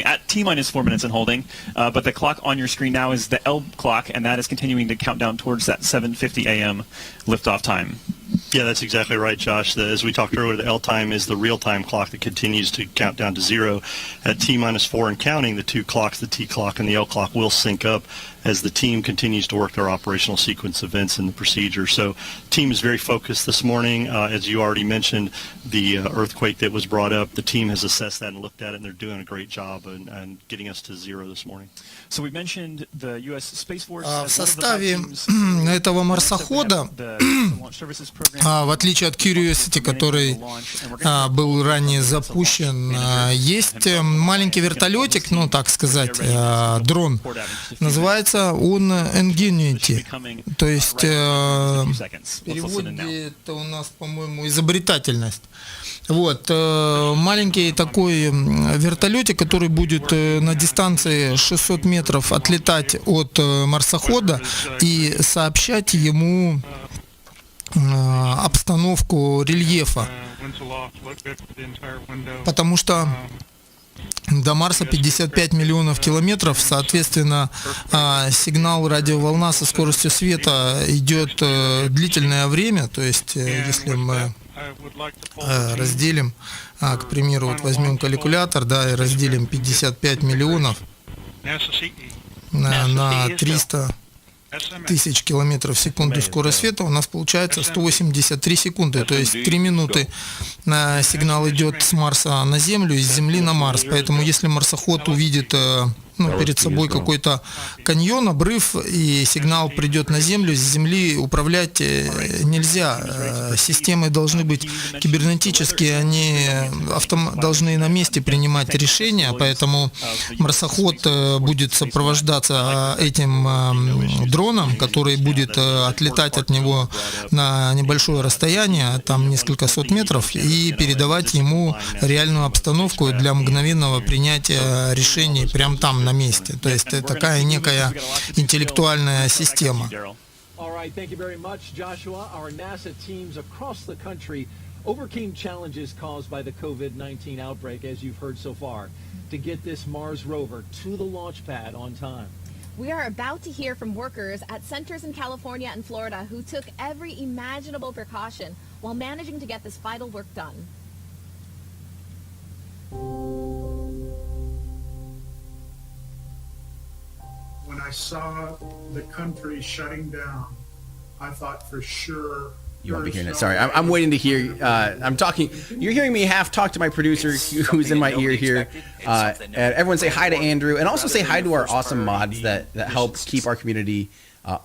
At T minus 4 minutes and holding. But the clock on your screen now is the L clock, and that is continuing to count down towards that 7:50 a.m. liftoff time. Yeah, that's exactly right, Josh. As we talked earlier, the L time is the real-time clock that continues to count down to 0. At T minus 4 and counting, the 2 clocks, the T clock and the L clock, will sync up as the team continues to work their operational sequence events and the procedure. So the team is very focused this morning. As you already mentioned, the earthquake that was brought up, the team has assessed that and looked at it, and they're doing a great job in getting us to 0 this morning. So we mentioned the U.S. Space Force. В составе этого марсохода, в отличие от Curiosity, который был ранее запущен, есть маленький вертолетик, так сказать, дрон. Называется он Ingenuity. То есть в переводе это у нас, по-моему, изобретательность. Маленький такой вертолетик, который будет на дистанции 600 метров отлетать от марсохода и сообщать ему обстановку рельефа, потому что до Марса 55 миллионов километров, соответственно, сигнал радиоволна со скоростью света идет длительное время, то есть если мы разделим, к примеру, вот возьмем калькулятор, да, и разделим 55 миллионов на 300 тысяч километров в секунду скорость света, у нас получается 183 секунды, то есть 3 минуты сигнал идет с Марса на Землю, из Земли на Марс. Поэтому если марсоход увидит перед собой какой-то каньон, обрыв, и сигнал придет на Землю, с Земли управлять нельзя. Системы должны быть кибернетические, они должны на месте принимать решения, поэтому марсоход будет сопровождаться этим дроном, который будет отлетать от него на небольшое расстояние, там несколько сот метров, и передавать ему реальную обстановку для мгновенного принятия решений прямо там, на месте. То есть это такая некая интеллектуальная система. Overcame challenges caused by the COVID-19 outbreak, as you've heard so far, to get this Mars rover to the launch pad on time. We are about to hear from workers at centers in California and Florida who took every imaginable precaution while managing to get this vital work done. When I saw the country shutting down, I thought for sure. You won't be hearing it. Sorry, I'm waiting to hear. I'm talking. You're hearing me half talk to my producer, who's in my ear here. And everyone say hi to Andrew, and also say hi to our awesome mods that help keep our community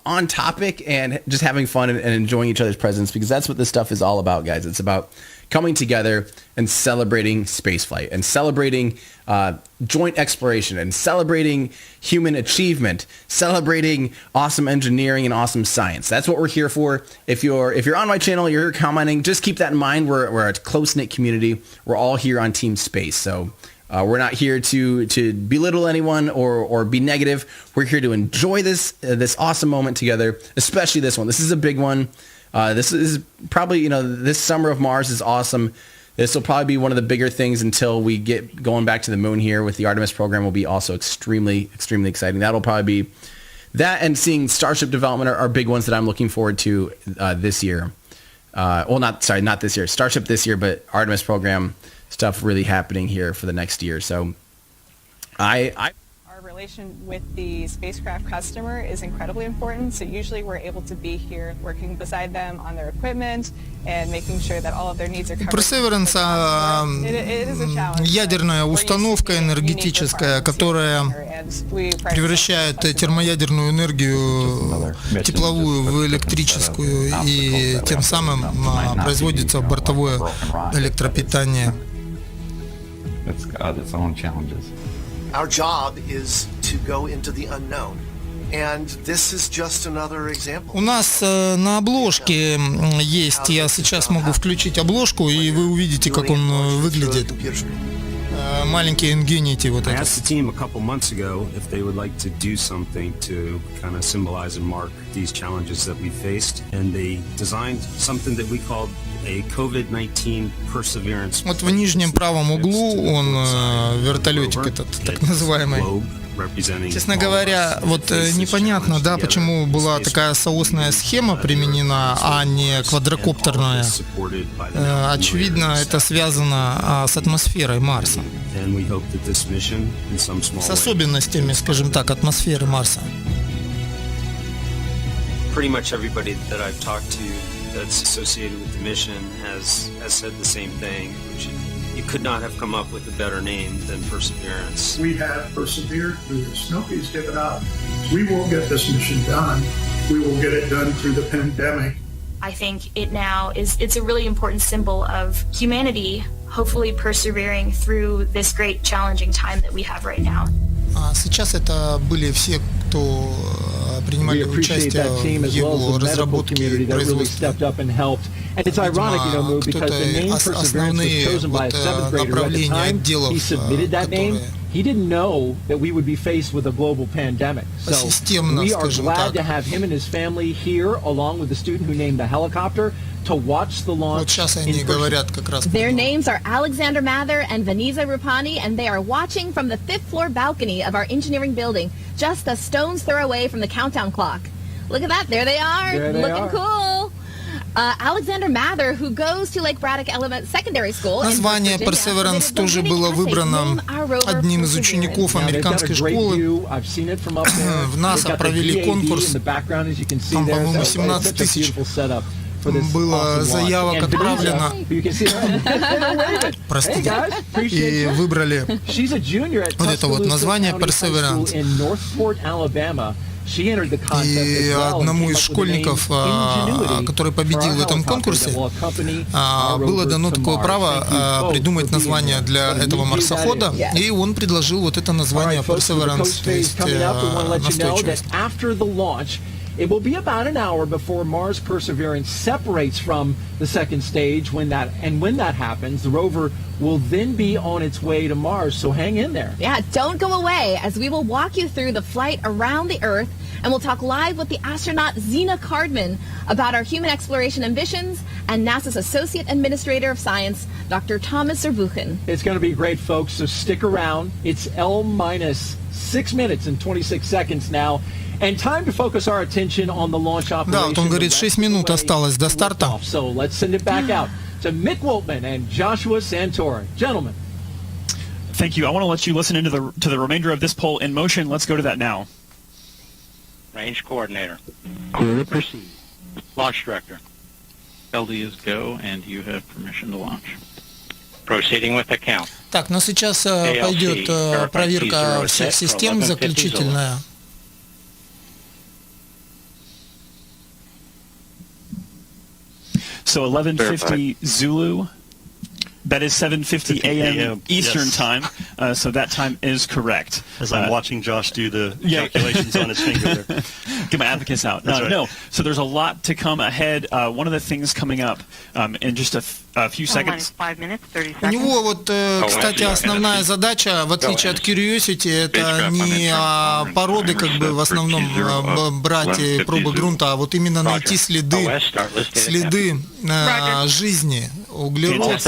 on topic and just having fun and enjoying each other's presence, because that's what this stuff is all about, guys. It's about coming together and celebrating spaceflight and celebrating joint exploration and celebrating human achievement, celebrating awesome engineering and awesome science. That's what we're here for. If you're on my channel, you're commenting, just keep that in mind. We're a close-knit community. We're all here on Team Space. So we're not here to belittle anyone or be negative. We're here to enjoy this awesome moment together, especially this one. This is a big one. This is probably, this summer of Mars is awesome. This will probably be one of the bigger things until we get going back to the moon here with the Artemis program will be also extremely, extremely exciting. That'll probably be that, and seeing Starship development are big ones that I'm looking forward to this year. Not this year. Starship this year, but Artemis program stuff really happening here for the next year. So Our relation with the spacecraft customer is incredibly important. So usually we're able to be here working beside them on their equipment and making sure that all of their needs are covered. Perseverance ядерная установка энергетическая, которая превращает термоядерную энергию тепловую в электрическую, и тем самым производится бортовое электропитание. It's got its own challenges. Our job is to go into the unknown. And this is just another example. У нас на обложке есть, я сейчас могу включить обложку, и вы увидите, как он выглядит. Маленький Ingenuity вот этот. I asked the team a couple months ago if they would like to do something to kind of symbolize and mark these challenges that we faced, and they designed something that we called a COVID-19 perseverance. Вот в нижнем правом углу он вертолетик этот, так называемый. Честно говоря, вот непонятно, да, почему была такая соосная схема применена, а не квадрокоптерная. Очевидно, это связано с атмосферой Марса, с особенностями, скажем так, атмосферы Марса. Pretty much everybody that I've talked to that's associated with the mission has said the same thing, which you could not have come up with a better name than Perseverance. We have persevered through this. Nobody's given up. We will get this mission done. We will get it done through the pandemic. I think it's a really important symbol of humanity, hopefully persevering through this great challenging time that we have right now. Сейчас это были все, кто принимали участие в его разработке и производстве. Кто-то основные направления отделов, которые he didn't know that we would be faced with a global pandemic. So we are glad to have him and his family here, along with the student who named the helicopter, to watch the launch in person. Their names are Alexander Mather and Vaniza Rupani, and they are watching from the 5th floor balcony of our engineering building, just a stone's throw away from the countdown clock. Look at that, there they are, looking cool. Alexander Mather, who goes to Lake Braddock Secondary School. Название Perseverance тоже было выбрано одним из учеников американской школы. В НАСА провели конкурс, там, по-моему, 17 тысяч было заявок отправлено, простите, и выбрали вот это вот название Perseverance. И одному из школьников, который победил в этом конкурсе, было дано такое право придумать название для этого марсохода, и он предложил вот это название Perseverance, то есть настойчивость. It will be about an hour before Mars Perseverance separates from the second stage. When that happens, the rover will then be on its way to Mars. So hang in there. Yeah, don't go away, as we will walk you through the flight around the Earth, and we'll talk live with the astronaut Zena Cardman about our human exploration ambitions and NASA's Associate Administrator of Science, Dr. Thomas Zerbuchen. It's going to be great, folks, so stick around. It's L-6 minutes and 26 seconds now. And time to focus our attention on the launch operation. Да, вот он говорит, 6 минут осталось до старта. So let's send it back out to Mick Woltman and Joshua Santori. Gentlemen. Thank you. I want to let you listen into the remainder of this poll in motion. Let's go to that now. Range coordinator. Clear to proceed. Launch director. LD is go, and you have permission to launch. Proceeding with the count. Так, но сейчас пойдет проверка всех систем заключительная. So 11:50 Zulu. That is 7:50 a.m. Eastern time, so that time is correct. As I'm watching Josh do the calculations on his finger there. Get my abacus out. No. So there's a lot to come ahead. One of the things coming up in just a few seconds. 5 minutes, 30 У seconds. него вот, кстати, основная задача, в отличие от Curiosity, это не породы, как бы в основном брать пробы грунта, а вот именно найти следы жизни, углерод,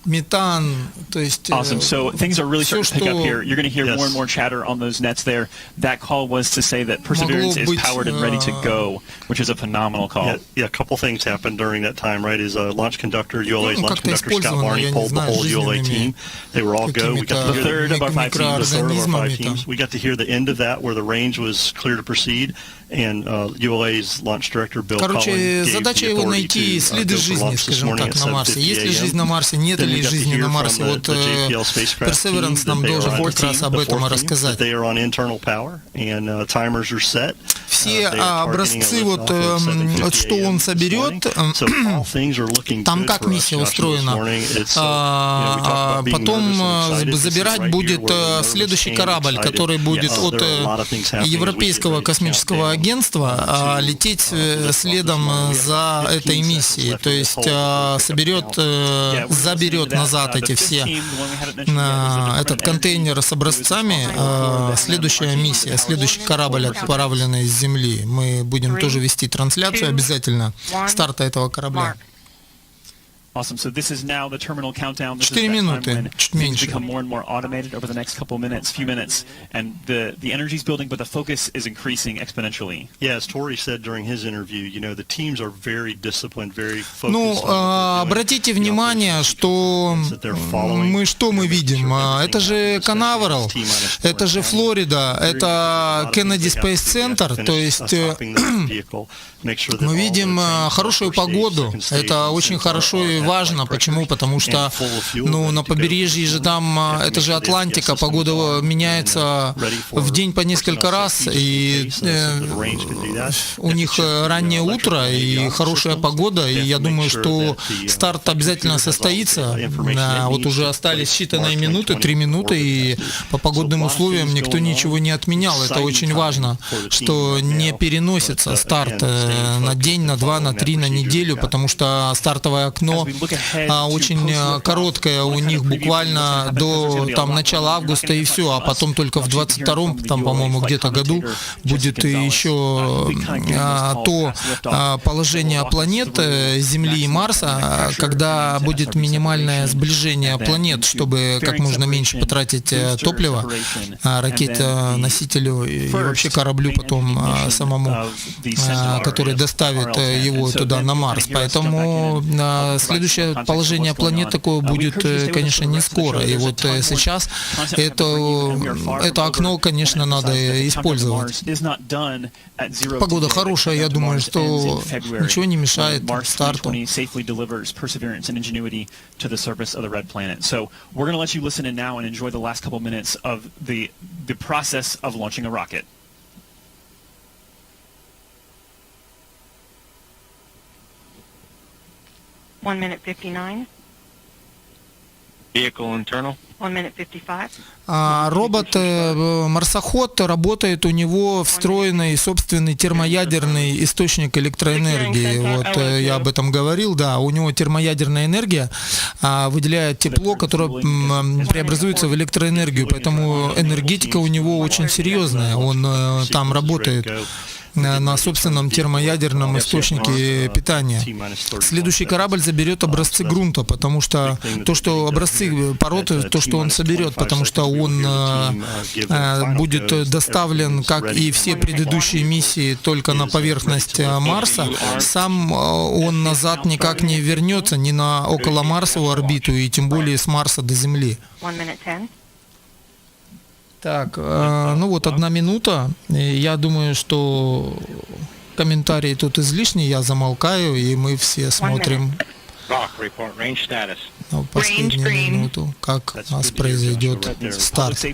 метан, то есть awesome. So things are really starting to pick up here. You're going to hear more and more chatter on those nets there. That call was to say that Perseverance is powered and ready to go, which is a phenomenal call. Yeah, a couple things happened during that time, right? Is launch conductor, ULA's launch conductor Scott Barney pulled the whole ULA team. They were all go. We got to hear the third of our 5 teams. We got to hear the end of that where the range was clear to proceed, and ULA's launch director Bill Collins gave задача его найти следы жизни, скажем так, на Марсе. Есть ли жизнь на Марсе, нет ли жизни на Марсе? Вот Perseverance нам должен как раз об этом рассказать. Все образцы, вот что он соберет, там как миссия устроена. Потом забирать будет следующий корабль, который будет от Европейского космического агентства лететь следом за этой миссией. То есть заберет назад эти все, этот контейнер с образцами, следующая миссия, следующий корабль, отправленный с Земли. Мы будем тоже вести трансляцию обязательно старта этого корабля. Awesome. So this is now the terminal countdown. This 4 минуты, чуть меньше. Become more and more automated over the next few minutes, and the energy is building, but the focus is increasing exponentially. Yeah, as Tori said during his interview, the teams are very disciplined, very focused. Ну, обратите внимание, что мы видим? Это же Канаверал, это же Флорида, это Кеннеди Space Center, то есть мы видим хорошую погоду. Это очень хорошо и важно. Почему? Потому что на побережье же там, это же Атлантика, погода меняется в день по несколько раз, и у них раннее утро и хорошая погода, и я думаю, что старт обязательно состоится. Вот уже остались считанные минуты, 3 минуты, и по погодным условиям никто ничего не отменял. Это очень важно, что не переносится старт на день, на 2, на 3, на неделю, потому что стартовое окно очень короткое у них, буквально до там начала августа и все, а потом только в 22-м, там, по-моему, где-то году будет еще то положение планет Земли и Марса, когда будет минимальное сближение планет, чтобы как можно меньше потратить топлива ракете-носителю и вообще кораблю потом самому, который доставит его туда на Марс. Поэтому следующее положение планет такое будет, конечно, не скоро. И вот сейчас это окно, конечно, надо использовать. Погода хорошая, я думаю, что ничего не мешает старту. So we're going to let you listen in now and enjoy the last couple minutes of the process of launching a rocket. One minute 59. Vehicle internal. 1 minute 55. Робот-марсоход работает, у него встроенный собственный термоядерный источник электроэнергии. Вот я об этом говорил, да, у него термоядерная энергия выделяет тепло, которое преобразуется в электроэнергию, поэтому энергетика у него очень серьезная, он там работает на собственном термоядерном источнике питания. Следующий корабль заберет образцы грунта, потому что то, что образцы породы, то, что он соберет, потому что он будет доставлен, как и все предыдущие миссии, только на поверхность Марса. Сам он назад никак не вернется ни на околомарсовую орбиту, и тем более с Марса до Земли. Так, ну вот 1 минута. Я думаю, что комментарии тут излишни. Я замолкаю, и мы все смотрим на последнюю минуту, как у нас произойдет старт. There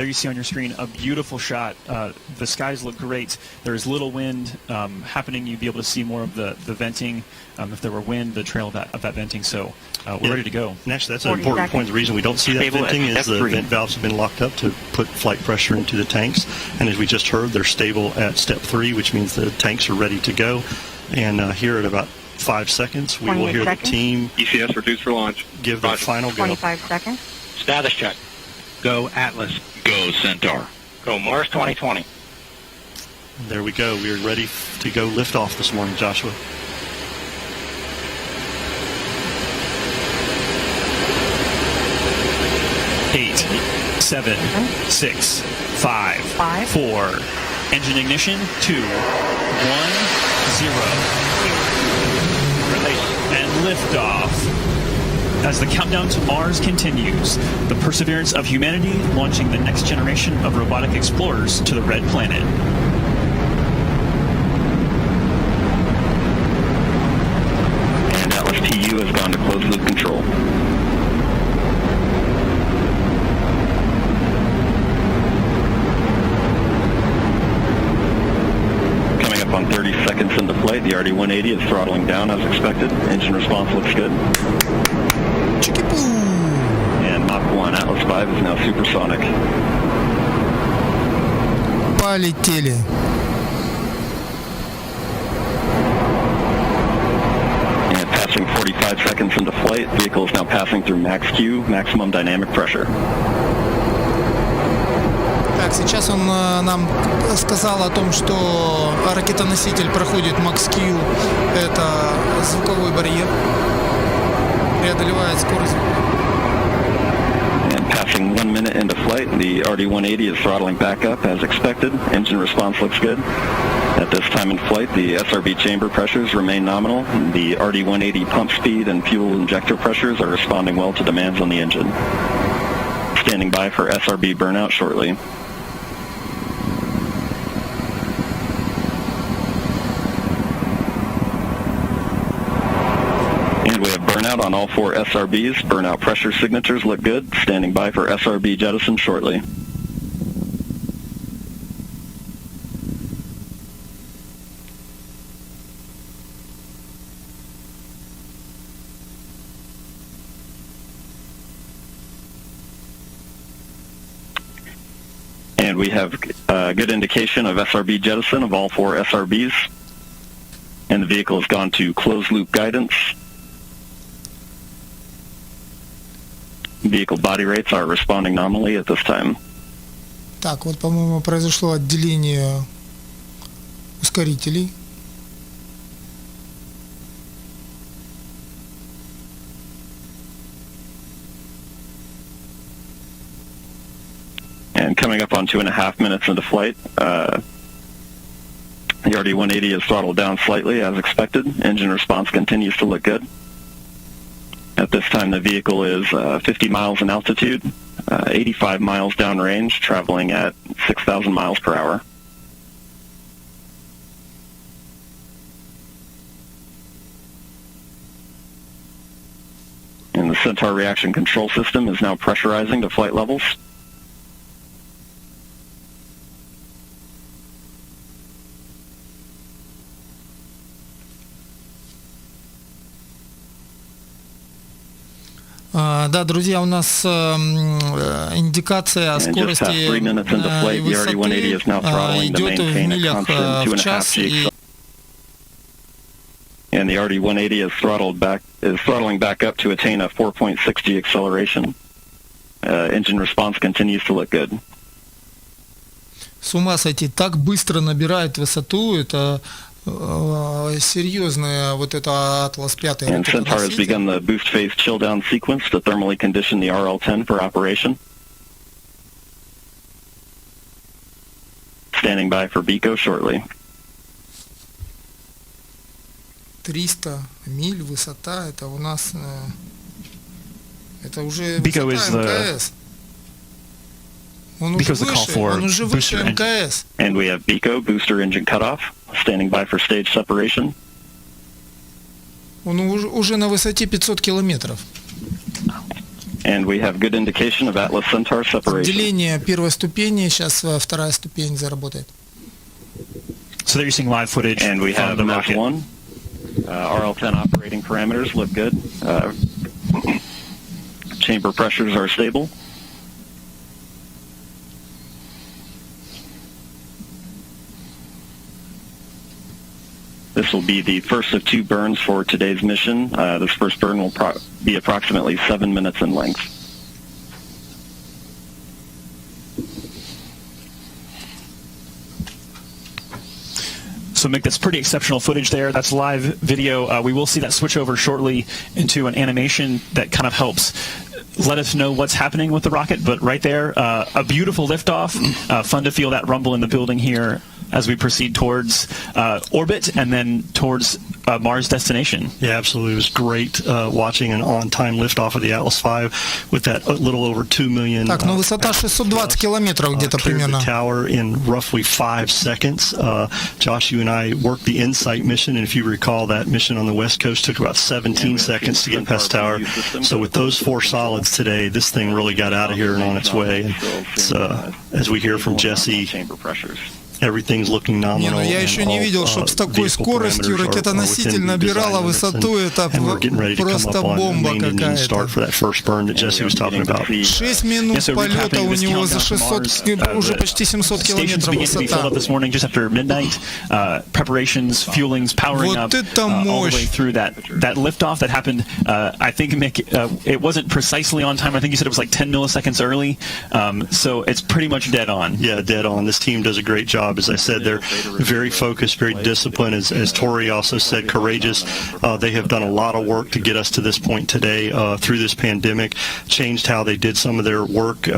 you see on your screen a beautiful shot. The skies look great. There is little wind happening. You'd be able to see more of the venting. If there were wind, the trail of that venting. So we're ready to go. And actually, that's an important point. The reason we don't see that venting is the vent valves have been locked up to put flight pressure into the tanks. And as we just heard, they're stable at step 3, which means the tanks are ready to go. And here at about 5 seconds, we will hear the team ECS reduced for launch. Give their final go. 25 seconds. Status check. Go Atlas. Go Centaur. Go Mars 2020. There we go. We are ready to go lift off this morning, Joshua. Eight, 7, 6, 5, 4. Engine ignition. 2, 1, 0. And liftoff. As the countdown to Mars continues, the perseverance of humanity launching the next generation of robotic explorers to the Red Planet. And Atlas TU has gone to closed loop control. On 30 seconds into flight, the RD-180 is throttling down as expected. Engine response looks good. And Mach 1 Atlas 5 is now supersonic. Полетели. And passing 45 seconds into flight, vehicle is now passing through max Q, maximum dynamic pressure. Так, сейчас он нам сказал о том, что ракета-носитель проходит Max-Q, это звуковой барьер, преодолевает скорость. And passing 1 minute into flight, the RD-180 is throttling back up as expected. Engine response looks good. At this time in flight, the SRB chamber pressures remain nominal. The RD-180 pump speed and fuel injector pressures are responding well to demands on the engine. Standing by for SRB burnout shortly. Burnout on all 4 SRBs. Burnout pressure signatures look good. Standing by for SRB jettison shortly. And we have a good indication of SRB jettison of all 4 SRBs. And the vehicle has gone to closed-loop guidance. Vehicle body rates are responding nominally at this time. Так, вот, по-моему, произошло отделение ускорителей. And coming up on 2.5 minutes into flight, the RD-180 is throttled down slightly as expected. Engine response continues to look good. At this time, the vehicle is 50 miles in altitude, 85 miles downrange, traveling at 6,000 miles per hour. And the Centaur reaction control system is now pressurizing to flight levels. Да, друзья, у нас индикация скорости и высоты идет в милях в час. And the RD-180 is throttling back up to attain a 4.6G acceleration. Engine response continues to look good. С ума сойти, так быстро набирает высоту, это серьезная вот эта Atlas 5. And Centaur has begun the boost phase chill down sequence to thermally condition the RL-10 for operation. Standing by for BECO shortly. 300 миль высота, это у нас, это уже BECO высота МКС. Он уже выше МКС. And we have BECO, booster engine cutoff, standing by for stage separation. Он уже на высоте 500 километров. And we have good indication of Atlas Centaur separation. Отделение первой ступени, сейчас вторая ступень заработает. So there you're seeing live footage. And we have the Mach rocket. 1. RL-10 operating parameters look good. Chamber pressures are stable. This will be the first of 2 burns for today's mission. This first burn will be approximately 7 minutes in length. So Mick, that's pretty exceptional footage there. That's live video. We will see that switch over shortly into an animation that kind of helps let us know what's happening with the rocket. But right there, a beautiful liftoff. Fun to feel that rumble in the building here as we proceed towards orbit and then towards Mars destination. Yeah, absolutely. It was great watching an on-time liftoff of the Atlas V with that little over 2 million. Так, ну высота 620 километров где-то примерно. The tower in roughly 5 seconds. Josh, you and I worked the InSight mission, and if you recall, that mission on the West Coast took about 17 seconds to get past tower. So with those 4 solids today, this thing really got out of here and on its way. And it's, as we hear from Jesse, everything's looking nominal. Я еще не видел, чтобы с такой скоростью ракета-носитель набирала высоту. Это просто бомба какая-то. 6 минут полета у него за 600, уже почти 700 километров высота. Preparations, fuelings, powering up all the way through that liftoff that happened. I think, Mick, it wasn't precisely on time. I think you said it was like 10 milliseconds early. So it's pretty much dead on. Yeah, dead on. This team does a great job. As I said, they're very focused, very disciplined. As Tori also said, courageous. They have done a lot of work to get us to this point today through this pandemic, changed how they did some of their work,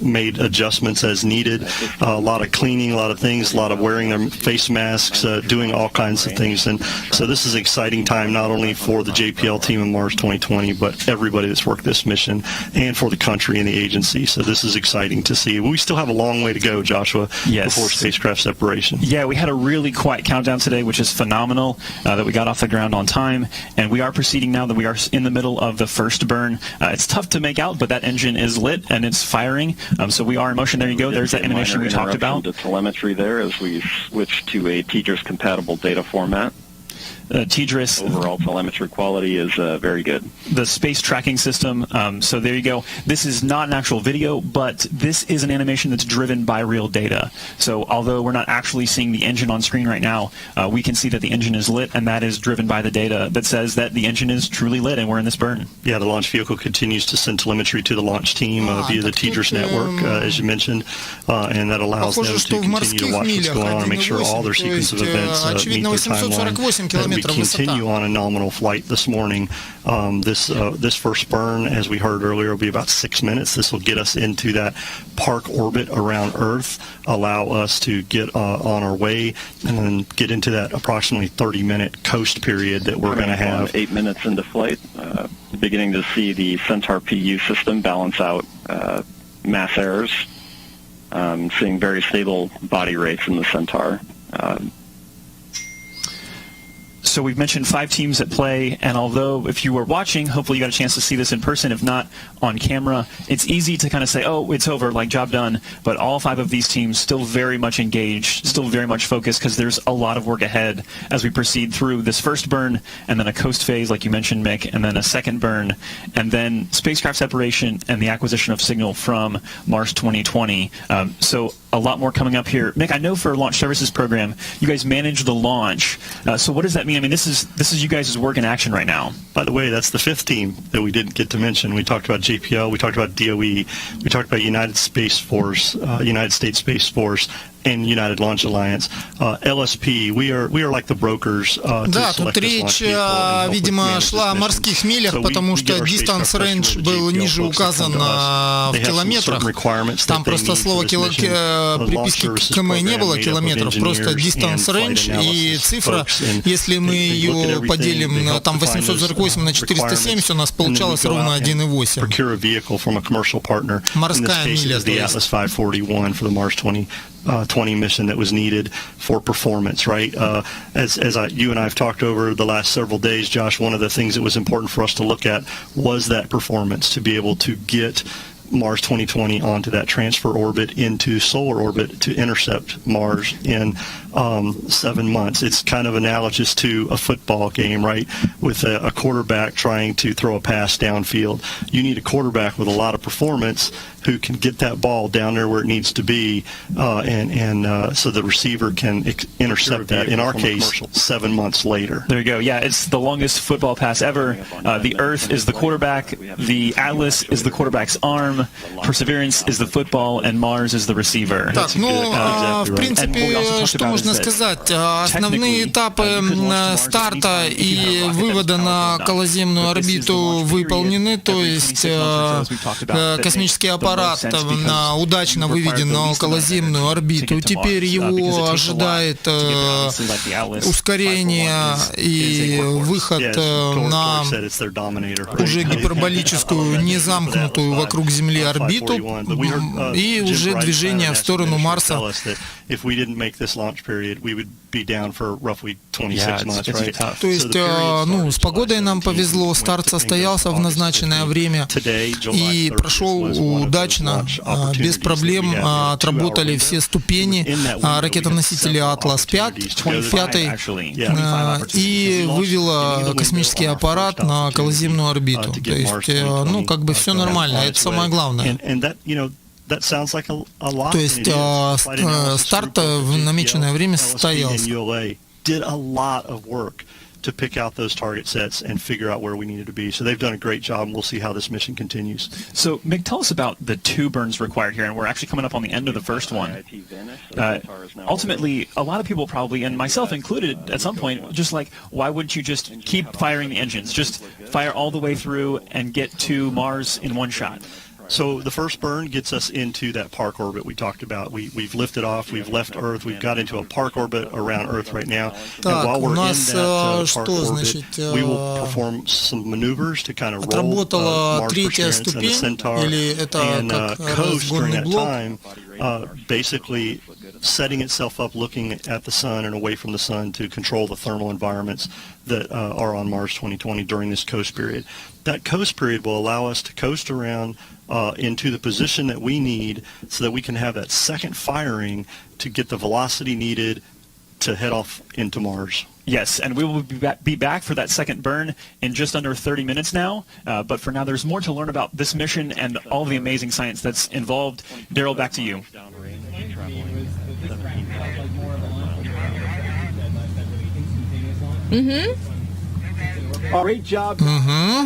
made adjustments as needed, a lot of cleaning, a lot of things, a lot of wearing their face masks, doing all kinds of things. And so this is an exciting time not only for the JPL team in Mars 2020, but everybody that's worked this mission and for the country and the agency. So this is exciting to see. We still have a long way to go, Joshua. Yes. Before spacecraft separation. Yeah, we had a really quiet countdown today, which is phenomenal, that we got off the ground on time, and we are proceeding now that we are in the middle of the first burn. It's tough to make out, but that engine is lit and it's firing, so we are in motion. There you go. There's that animation we talked about. The telemetry there as we switch to a teacher's compatible data format. TDRS. Overall telemetry quality is very good. The space tracking system. So there you go. This is not an actual video, but this is an animation that's driven by real data. So although we're not actually seeing the engine on screen right now, we can see that the engine is lit, and that is driven by the data that says that the engine is truly lit, and we're in this burn. Yeah, the launch vehicle continues to send telemetry to the launch team via the TDRS network, as you mentioned, and that allows them to continue to watch what's going on and make sure all their sequence of events meet their timeline. We continue on a nominal flight this morning. This first burn, as we heard earlier, will be about 6 minutes. This will get us into that park orbit around Earth, allow us to get on our way, and then get into that approximately 30-minute coast period that we're going to have. 8 minutes into flight, beginning to see the Centaur PU system balance out mass errors, seeing very stable body rates in the Centaur. So we've mentioned 5 teams at play, and although if you were watching, hopefully you got a chance to see this in person, if not on camera, it's easy to kind of say, oh, it's over, like job done, but all 5 of these teams still very much engaged, still very much focused, because there's a lot of work ahead as we proceed through this first burn, and then a coast phase, like you mentioned, Mick, and then a second burn, and then spacecraft separation and the acquisition of signal from Mars 2020. So a lot more coming up here. Mick, I know for Launch Services Program, you guys manage the launch. So what does that mean? I mean, this is you guys' work in action right now. By the way, that's the 5th team that we didn't get to mention. We talked about JPL, we talked about DOE, we talked about United States Space Force, and United Launch Alliance. LSP, we are like the brokers. Да, тут речь, видимо, шла о морских милях, потому что distance range был ниже указан в километрах. Там просто слово приписки к КМ не было километров, просто distance range и цифра, если мы ее поделим там 848 на 470, у нас получалось ровно 1,8. Морская миля, то есть. 20 mission that was needed for performance, right? As you and I have talked over the last several days, Josh, one of the things that was important for us to look at was that performance, to be able to get Mars 2020 onto that transfer orbit into solar orbit to intercept Mars in 7 months. It's kind of analogous to a football game, right? With a quarterback trying to throw a pass downfield. You need a quarterback with a lot of performance who can get that ball down there where it needs to be, and so the receiver can intercept that. In our case, 7 months later. There you go. Yeah, it's the longest football pass ever. The Earth is the quarterback, the Atlas is the quarterback's arm, Perseverance is the football, and Mars is the receiver. Так, ну, в принципе, что можно сказать? Основные этапы старта и вывода на околоземную орбиту выполнены, то есть космический аппарат удачно выведен на околоземную орбиту. Теперь его ожидает ускорение и выход на уже гиперболическую, не замкнутую вокруг Земли орбиту и уже движение в сторону Марса. То есть, ну, с погодой нам повезло, старт состоялся в назначенное время и прошел удачно, без проблем, отработали все ступени ракетоносителя «Атлас-5» и вывела космический аппарат на околоземную орбиту. То есть, ну, как бы все нормально, это самое главное. То есть старт в намеченное время состоялся. To pick out those target sets and figure out where we needed to be. So they've done a great job, and we'll see how this mission continues. So, Mick, tell us about the 2 burns required here, and we're actually coming up on the end of the first one. Ultimately, a lot of people probably, and myself included at some point, just like, why wouldn't you just keep firing the engines? Just fire all the way through and get to Mars in one shot. So the first burn gets us into that park orbit we talked about. We've lifted off, we've left Earth, we've got into a park orbit around Earth right now. And while we're in that park orbit, we will perform some maneuvers to kind of roll Mars Perseverance and the Centaur and coast during that time, basically setting itself up looking at the sun and away from the sun to control the thermal environments that are on Mars 2020 during this coast period. That coast period will allow us to coast around into the position that we need so that we can have that second firing to get the velocity needed to head off into Mars. Yes, and we will be back for that second burn in just under 30 minutes now. But for now, there's more to learn about this mission and all the amazing science that's involved. Daryl, back to you. Great job.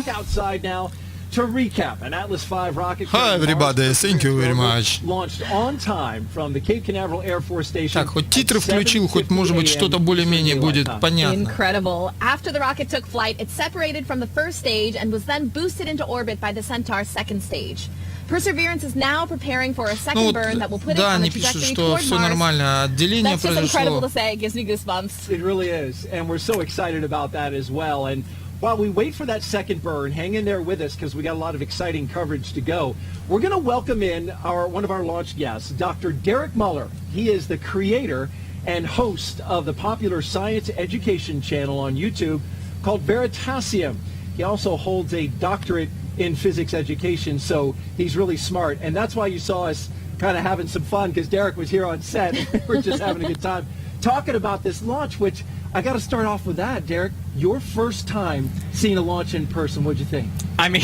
Outside now. To recap, an Atlas V rocket Hi everybody, thank you very much. Launched on time from the Cape Canaveral Air Force Station. Так, хоть титры включил, хоть может быть что-то более-менее будет понятно. Incredible. After the rocket took flight, it separated from the first stage and was then boosted into orbit by the Centaur's second stage. Perseverance is now preparing for a second burn that will put it on the trajectory toward Mars. That's just incredible to say. It gives me goosebumps. It really is, and we're so excited about that as well. And while we wait for that second burn, hang in there with us because we got a lot of exciting coverage to go. We're going to welcome in one of our launch guests, Dr. Derek Muller. He is the creator and host of the popular science education channel on YouTube called Veritasium. He also holds a doctorate in physics education, so he's really smart. And that's why you saw us kind of having some fun, because Derek was here on set. We're just having a good time talking about this launch, which I got to start off with that, Derek. Your first time seeing a launch in person, what'd you think? I mean,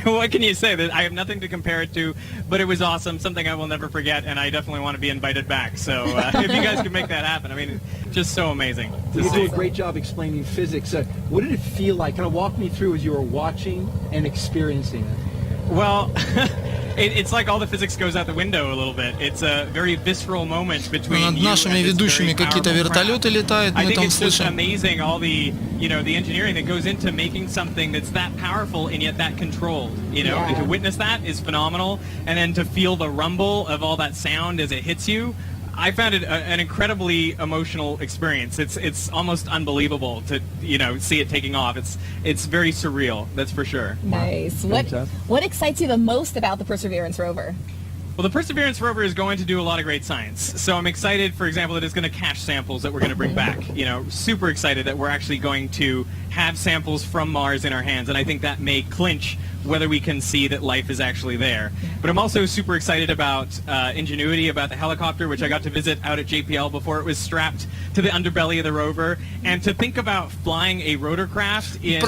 what can you say? That I have nothing to compare it to, but it was awesome, something I will never forget, and I definitely want to be invited back. So if you guys can make that happen, I mean, just so amazing. You do a great job explaining physics. What did it feel like? Kind of walk me through as you were watching and experiencing it. Well, it's like all the physics goes out the window a little bit. It's a very visceral moment between Над нашими ведущими какие-то вертолеты летают, мы там слышим. Amazing, all the the engineering that goes into making something that's that powerful and yet that controlled. And to witness that is phenomenal. And then to feel the rumble of all that sound as it hits you, I found it an incredibly emotional experience. It's almost unbelievable to see it taking off. It's very surreal, that's for sure. Nice. What excites you the most about the Perseverance rover? Well, the Perseverance rover is going to do a lot of great science. So I'm excited, for example, that it's going to cache samples that we're going to bring back. Super excited that we're actually going to have samples from Mars in our hands, and I think that may clinch whether we can see that life is actually there. But I'm also super excited about Ingenuity, about the helicopter, which I got to visit out at JPL before it was strapped to the underbelly of the rover, and to think about flying a rotorcraft in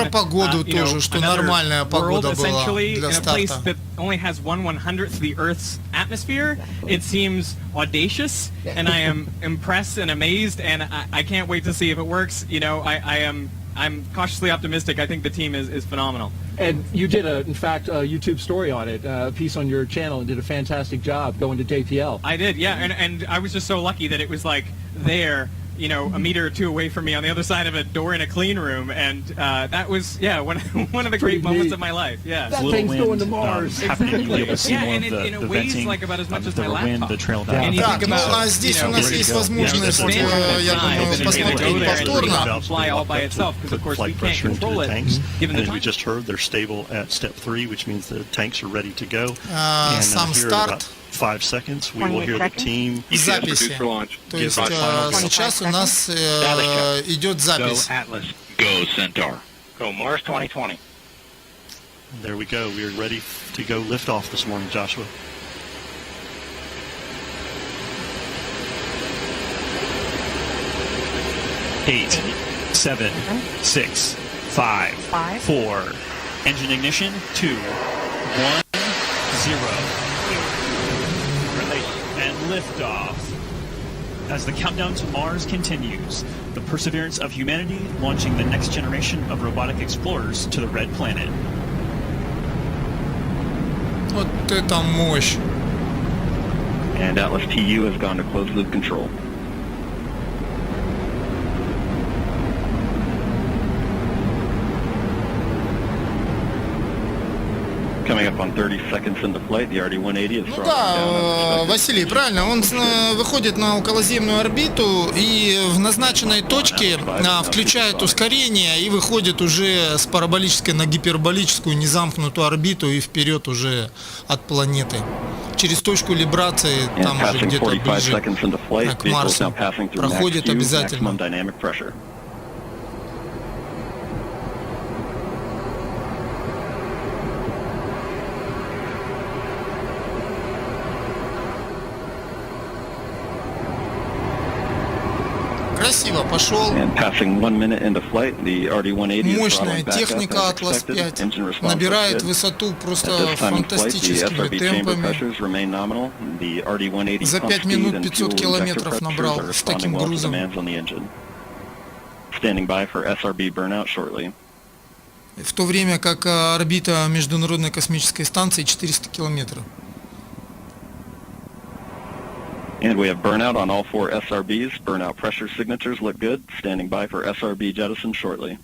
another world, essentially, in a place that only has 1/100th the Earth's atmosphere. It seems audacious, and I am impressed and amazed, and I can't wait to see if it works. I'm cautiously optimistic. I think the team is phenomenal. And you did, in fact, a YouTube story on it, a piece on your channel, and did a fantastic job going to JPL. I did, yeah, and I was just so lucky that it was like there, a meter or two away from me on the other side of a door in a clean room, and that was, one of the great moments of my life. Yeah, that thing's going to Mars. Exactly. And it weighs like about as much as my laptop. And you think about, здесь у нас есть возможность, я думаю, посмотреть повторно. Fly all by itself, because of course we can't control it. Given the we just heard, they're stable at step 3, which means the tanks are ready to go. Сам старт. 5 seconds, we will hear the team. Записи. То есть сейчас у нас идет запись. Go Atlas. Go Centaur. Go Mars 2020. There we go. We are ready to go lift off this morning, Joshua. Eight, 7, 6, 5, 4. Engine ignition. 2, 1, 0. And liftoff. As the countdown to Mars continues, the perseverance of humanity launching the next generation of robotic explorers to the red planet. Вот это мощь. And Atlas TU has gone to closed-loop control. Coming up on 30 seconds into flight, the RD-180 is да, Василий, правильно, он выходит на околоземную орбиту и в назначенной точке включает ускорение и выходит уже с параболической на гиперболическую незамкнутую орбиту и вперед уже от планеты. Через точку либрации, там уже где-то ближе к Марсу, проходит обязательно. Красиво пошел. And passing 1 minute into flight, the RD-180 is Мощная throttling back up техника as Atlas expected. 5 Engine response набирает looks good. высоту At просто this time in flight, the фантастическими SRB chamber темпами. pressures remain nominal. The RD-180 За pump 5 speed минут and 500 fuel injector километров pressures набрал are с responding таким well to грузом. demands on the engine. Standing by for SRB burnout shortly. В то время как орбита Международной космической станции 400 километров. And we have burnout on all 4 SRBs. Burnout pressure signatures look good. Standing by for SRB jettison shortly.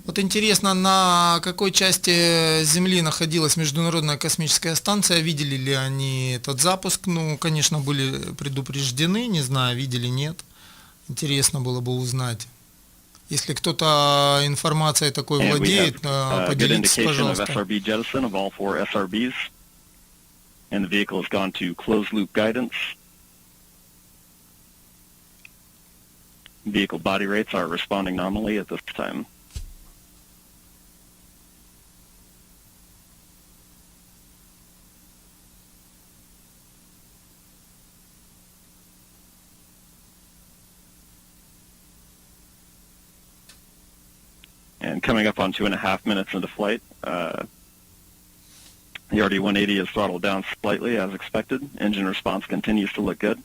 Вот интересно, на какой части Земли находилась Международная космическая станция, видели ли они этот запуск? Ну, конечно, были предупреждены, не знаю, видели, нет. Интересно было бы узнать. Если кто-то информацией такой владеет, поделитесь, пожалуйста. SRB jettison of all 4 SRBs. And the vehicle has gone to closed loop guidance. Vehicle body rates are responding nominally at this time. And coming up on 2.5 minutes into flight, the RD-180 is throttled down slightly as expected. Engine response continues to look good.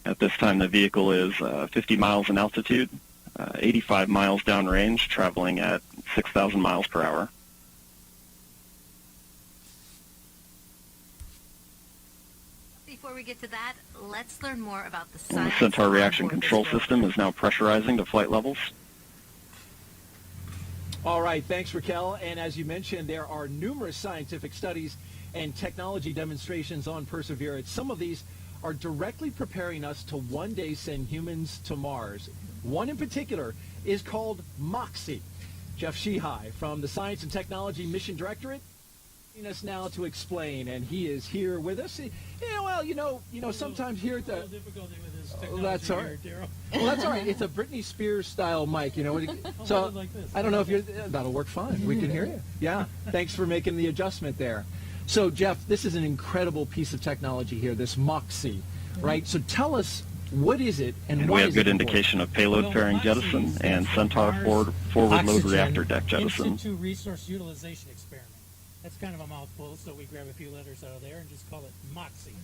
At this time, the vehicle is 50 miles in altitude, 85 miles downrange, traveling at 6,000 miles per hour. Before we get to that, let's learn more about the And the science. Centaur reaction control system is now pressurizing to flight levels. All right, thanks, Raquel. And as you mentioned, there are numerous scientific studies and technology demonstrations on Perseverance. Some of these are directly preparing us to one day send humans to Mars. One in particular is called MOXIE. Jeff Sheehy from the Science and Technology Mission Directorate joining us now to explain, and he is here with us. Yeah, well, you know, sometimes here at the difficulty with this technology that's all right. here, Well, that's all right. It's a Britney Spears style mic, you know. So like this. I don't know if you're. That'll work fine. We can hear you. Yeah. Thanks for making the adjustment there. So Jeff, this is an incredible piece of technology here. This MOXIE, right? So tell us, what is it, and And why we have is good it indication of payload fairing jettison and Centaur forward load reactor deck jettison. In situ resource utilization experiment. That's kind of a mouthful, so we grab a few letters out of there and just call it MOXIE.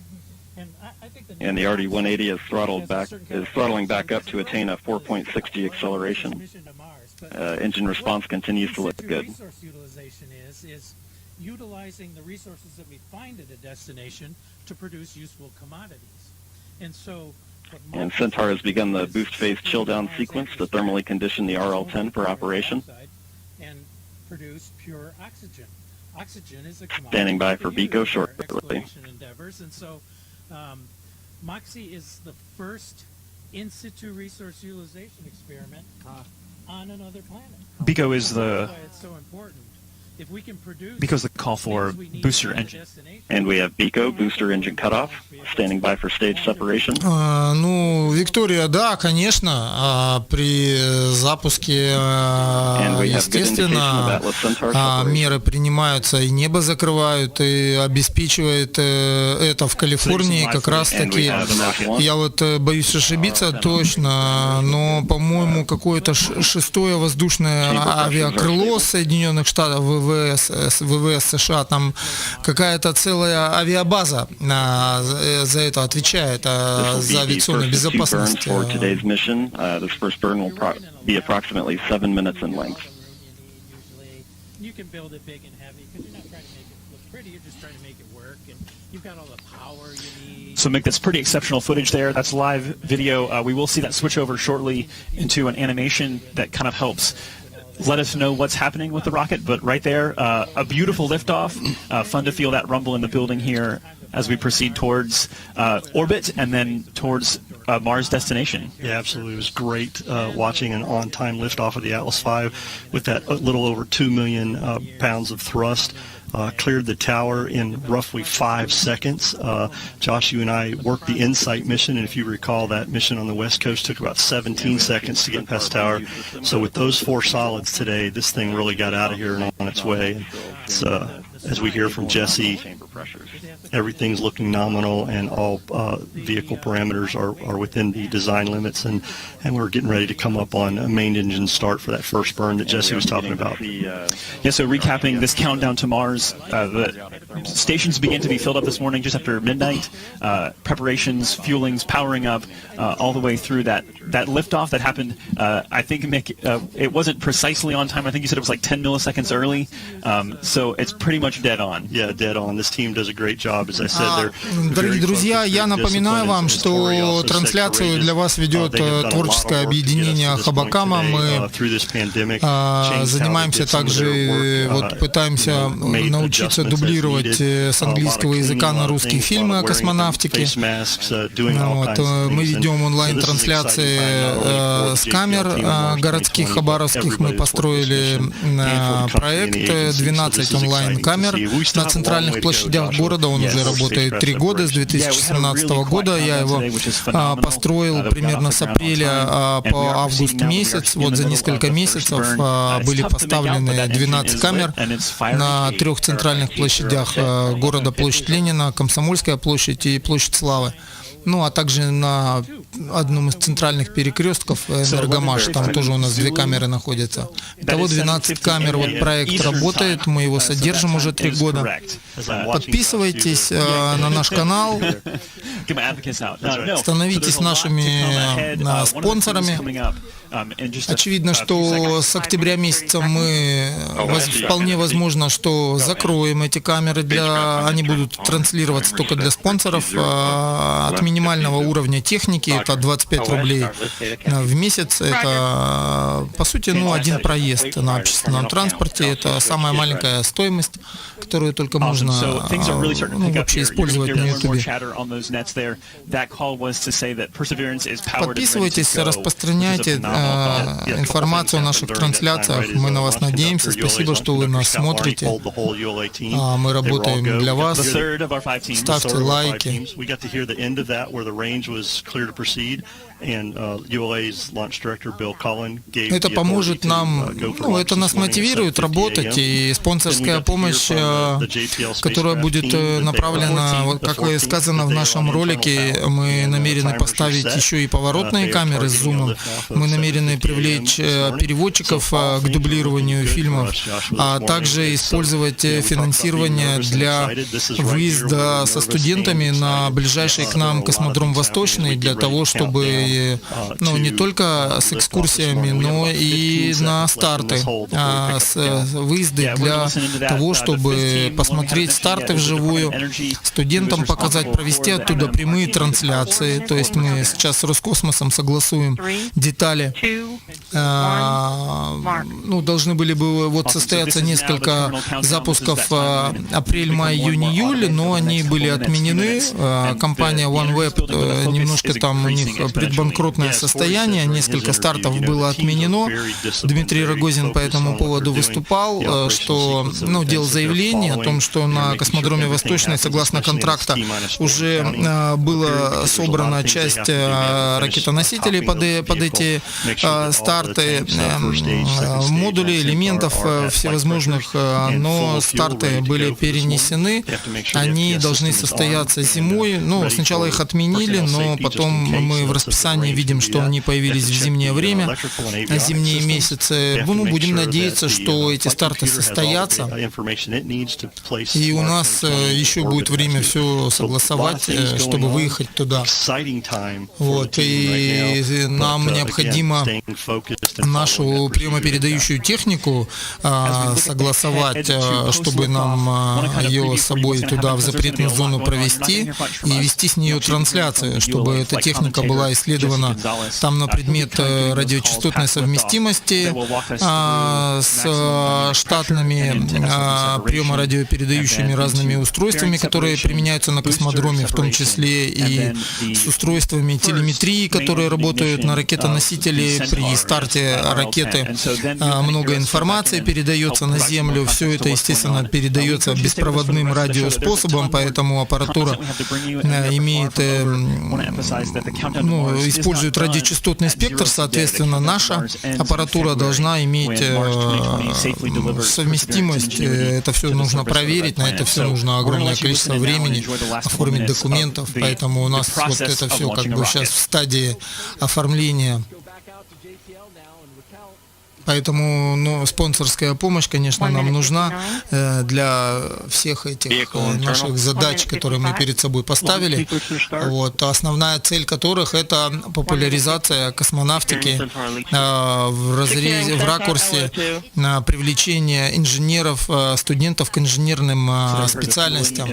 And I think And the RD-180 is throttling back up to attain a 4.6G acceleration. Engine response continues to look good. Resource utilization is utilizing the resources that we find at a destination to produce useful commodities. And so And Centaur has begun the boost phase chill down sequence to thermally condition the RL-10 for operation. And produce pure oxygen. Oxygen is a commodity. Standing by for we use BECO in our shortly. exploration endeavors. And so MOXIE is the first in situ resource utilization experiment on another planet. BECO is That's why it's so important. If we can produce BECO is the call for booster engine. And we have BECO, booster engine cutoff, standing by for stage separation. Ну, Виктория, да, конечно, при запуске, естественно, меры принимаются, и небо закрывают, и обеспечивает это в Калифорнии как раз-таки, я вот боюсь ошибиться точно, но, по-моему, какое-то шестое воздушное авиакрыло Соединенных Штатов, ВВС США, там какая-то целая авиабаза за это отвечает, за авиационную безопасность. This first burn will be approximately 7 minutes in length. You can build it big and heavy because you're not trying to make it look pretty, you're just trying to make it work, and you've got all the power you need. So Mick, that's pretty exceptional footage there. That's live video. We will see that switch over shortly into an animation that kind of helps let us know what's happening with the rocket. But right there, a beautiful liftoff. Fun to feel that rumble in the building here as we proceed towards orbit and then towards Mars destination. Yeah, absolutely. It was great watching an on-time liftoff of the Atlas V with that little over 2 million pounds of thrust. Cleared the tower in roughly 5 seconds. Josh, you and I worked the InSight mission, and if you recall, that mission on the West Coast took about 17 seconds to get past the tower. So with those 4 solids today, this thing really got out of here and on its way. It's as we hear from Jesse, everything's looking nominal, and all vehicle parameters are within the design limits, and we're getting ready to come up on a main engine start for that first burn that Jesse was talking about. Yeah, so recapping this countdown to Mars, the stations began to be filled up this morning just after midnight. Preparations, fuelings, powering up, all the way through that liftoff that happened. I think, Mick, it wasn't precisely on time. I think you said it was like 10 milliseconds early. So it's pretty much dead on. Yeah, dead on. This team does a great job. As I said, Дорогие друзья, я напоминаю вам, что трансляцию для вас ведет творческое объединение Хабакама. Мы занимаемся также, пытаемся научиться дублировать с английского языка на русский фильмы о космонавтике. Мы ведем онлайн-трансляции с камер городских хабаровских. Мы построили проект 12 онлайн-камер на центральных площадях города. Он уже работает 3 года, с 2017 года. Я его построил примерно с апреля по август месяц. Вот за несколько месяцев были поставлены 12 камер на 3 центральных площадях города: площадь Ленина, Комсомольская площадь и площадь Славы. Ну, а также на одном из центральных перекрестков Энергомаш, там тоже у нас 2 камеры находятся. Итого 12 камер, вот проект работает, мы его содержим уже 3 года. Подписывайтесь на наш канал, становитесь нашими спонсорами. Очевидно, что с октября месяца мы вполне возможно, что закроем эти камеры, они будут транслироваться только для спонсоров от минимального уровня техники, это 25 рублей в месяц, это по сути один проезд на общественном транспорте, это самая маленькая стоимость, которую только можно вообще использовать на YouTube. Подписывайтесь, распространяйте информацию о наших трансляциях. Мы на вас надеемся. Спасибо, что вы нас смотрите. Мы работаем для вас. Ставьте лайки. Это поможет нам, это нас мотивирует работать, и спонсорская помощь, которая будет направлена, как и сказано в нашем ролике, мы намерены поставить еще и поворотные камеры с зумом, мы намерены привлечь переводчиков к дублированию фильмов, а также использовать финансирование для выезда со студентами на ближайший к нам космодром Восточный, для того, чтобы не только с экскурсиями, но и на старты, выезды для того, чтобы посмотреть старты вживую, студентам показать, провести оттуда прямые трансляции. То есть мы сейчас с Роскосмосом согласуем детали. Должны были бы состояться несколько запусков апрель, май, июнь, июль, но они были отменены. Компания OneWeb немножко там у них предбанкротное состояние, несколько стартов было отменено. Дмитрий Рогозин по этому поводу выступал, что делал заявление о том, что на космодроме Восточный, согласно контракта, уже была собрана часть ракетоносителей под эти старты, модулей, элементов всевозможных, но старты были перенесены. Они должны состояться зимой. Сначала их отменили, но потом мы в расписании видим, что они появились в зимнее время, зимние месяцы. Будем надеяться, что эти старты состоятся, и у нас еще будет время все согласовать, чтобы выехать туда. И нам необходимо нашу прямопередающую технику согласовать, чтобы нам ее с собой туда в запретную зону провести и вести с нее трансляцию, чтобы эта техника была исследована там на предмет радиочастотной совместимости с штатными приемо-радиопередающими разными устройствами, которые применяются на космодроме, в том числе и с устройствами телеметрии, которые работают на ракетоносителе при старте ракеты. много информации передается на Землю. Все это, естественно, передается беспроводным радиоспособом, поэтому аппаратура использует радиочастотный спектр, соответственно, наша аппаратура должна иметь совместимость. Это все нужно проверить, на это все нужно огромное количество времени, оформить документов, поэтому у нас вот это все как бы сейчас в стадии оформления. Поэтому спонсорская помощь, конечно, нам нужна для всех этих наших задач, которые мы перед собой поставили. Вот. Основная цель которых — это популяризация космонавтики в ракурсе привлечения инженеров, студентов к инженерным специальностям,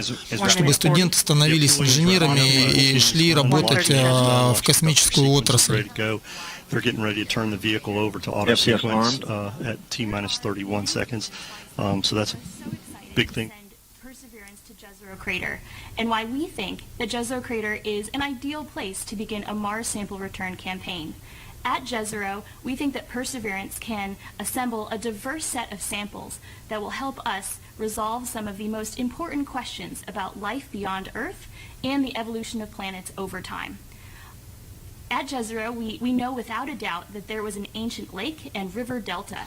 чтобы студенты становились инженерами и шли работать в космическую отрасль. They're getting ready to turn the vehicle over to auto sequence at T-minus 31 seconds. So that's a big thing. Perseverance to Jezero Crater, and why we think that Jezero Crater is an ideal place to begin a Mars sample return campaign. At Jezero, we think that Perseverance can assemble a diverse set of samples that will help us resolve some of the most important questions about life beyond Earth and the evolution of planets over time. At Jezero, we know without a doubt that there was an ancient lake and river delta.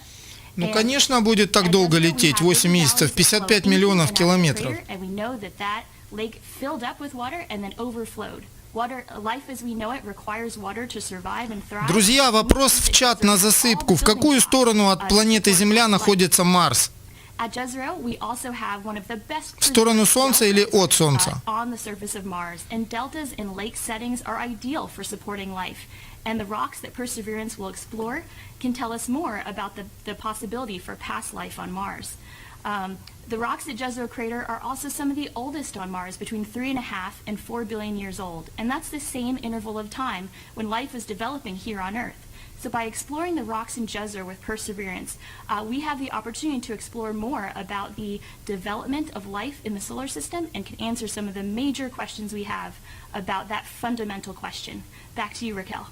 Ну, конечно, будет так долго лететь, 8 месяцев, 55 миллионов километров. And we know that that lake filled up with water and then overflowed. Life as we know it requires water to survive and thrive. Друзья, вопрос в чат на засыпку. В какую сторону от планеты Земля находится Марс? At Jezero, we also have one of the best В сторону Солнца или от Солнца? On the surface of Mars, and deltas in lake settings are ideal for supporting life. And the rocks that Perseverance will explore can tell us more about the possibility for past life on Mars. The rocks at Jezero Crater are also some of the oldest on Mars, between 3.5 and 4 billion years old. And that's the same interval of time when life was developing here on Earth. So by exploring the rocks in Jezero with Perseverance, we have the opportunity to explore more about the development of life in the solar system and can answer some of the major questions we have about that fundamental question. Back to you, Raquel.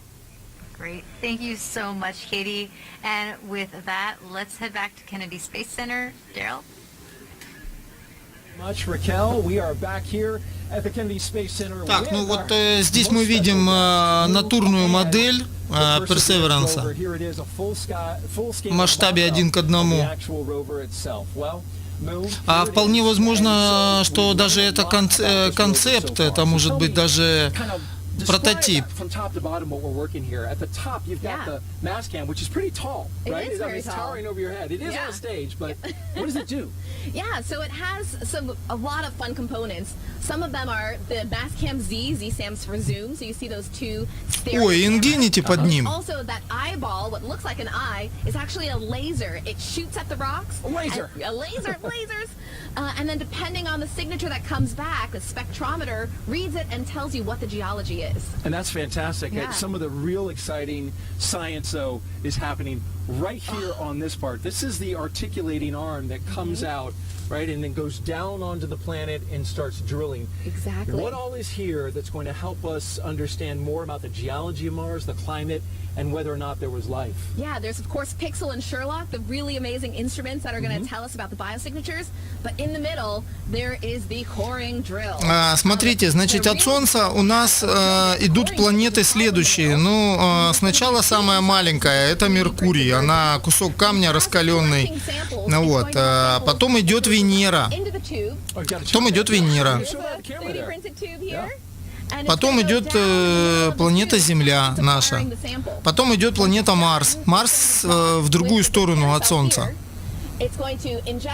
Great. Thank you so much, Katie. And with that, let's head back to Kennedy Space Center. Daryl? Much, Raquel. We are back here at the Kennedy Space Center. Так, ну вот здесь мы видим натурную модель Perseverance в масштабе 1 к 1. А вполне возможно, что даже это концепт, это может быть даже прототип. From top to bottom, what we're working here. At the top, you've got the mass cam, which is pretty tall, right? It is very it's tall. towering over your head. It is on a stage, but what does it do? Yeah, so it has a lot of fun components. Some of them are the Mastcam Z. Z stands for zoom, so you see those two stereo Ой, Infinity под ним. Also, that eyeball, what looks like an eye, is actually a laser. It shoots at the rocks. A laser. Lasers. And then depending on the signature that comes back, the spectrometer reads it and tells you what the geology is. And that's fantastic. Yeah. Some of the real exciting science, though, is happening right here on this part. This is the articulating arm that comes out, right, and then goes down onto the planet and starts drilling. Exactly. What all is here that's going to help us understand more about the geology of Mars, the climate, and whether or not there was life? Yeah, there's of course Pixel and Sherlock, the really amazing instruments that are going to tell us about the biosignatures. But in the middle, there is the coring drill. Смотрите, значит, от Солнца у нас идут планеты следующие. Ну, сначала самая маленькая, это Меркурий, она кусок камня раскаленный. Ну вот, потом идет Венера. Потом идет Венера. Потом идет планета Земля наша. Потом идет планета Марс. Марс в другую сторону от Солнца.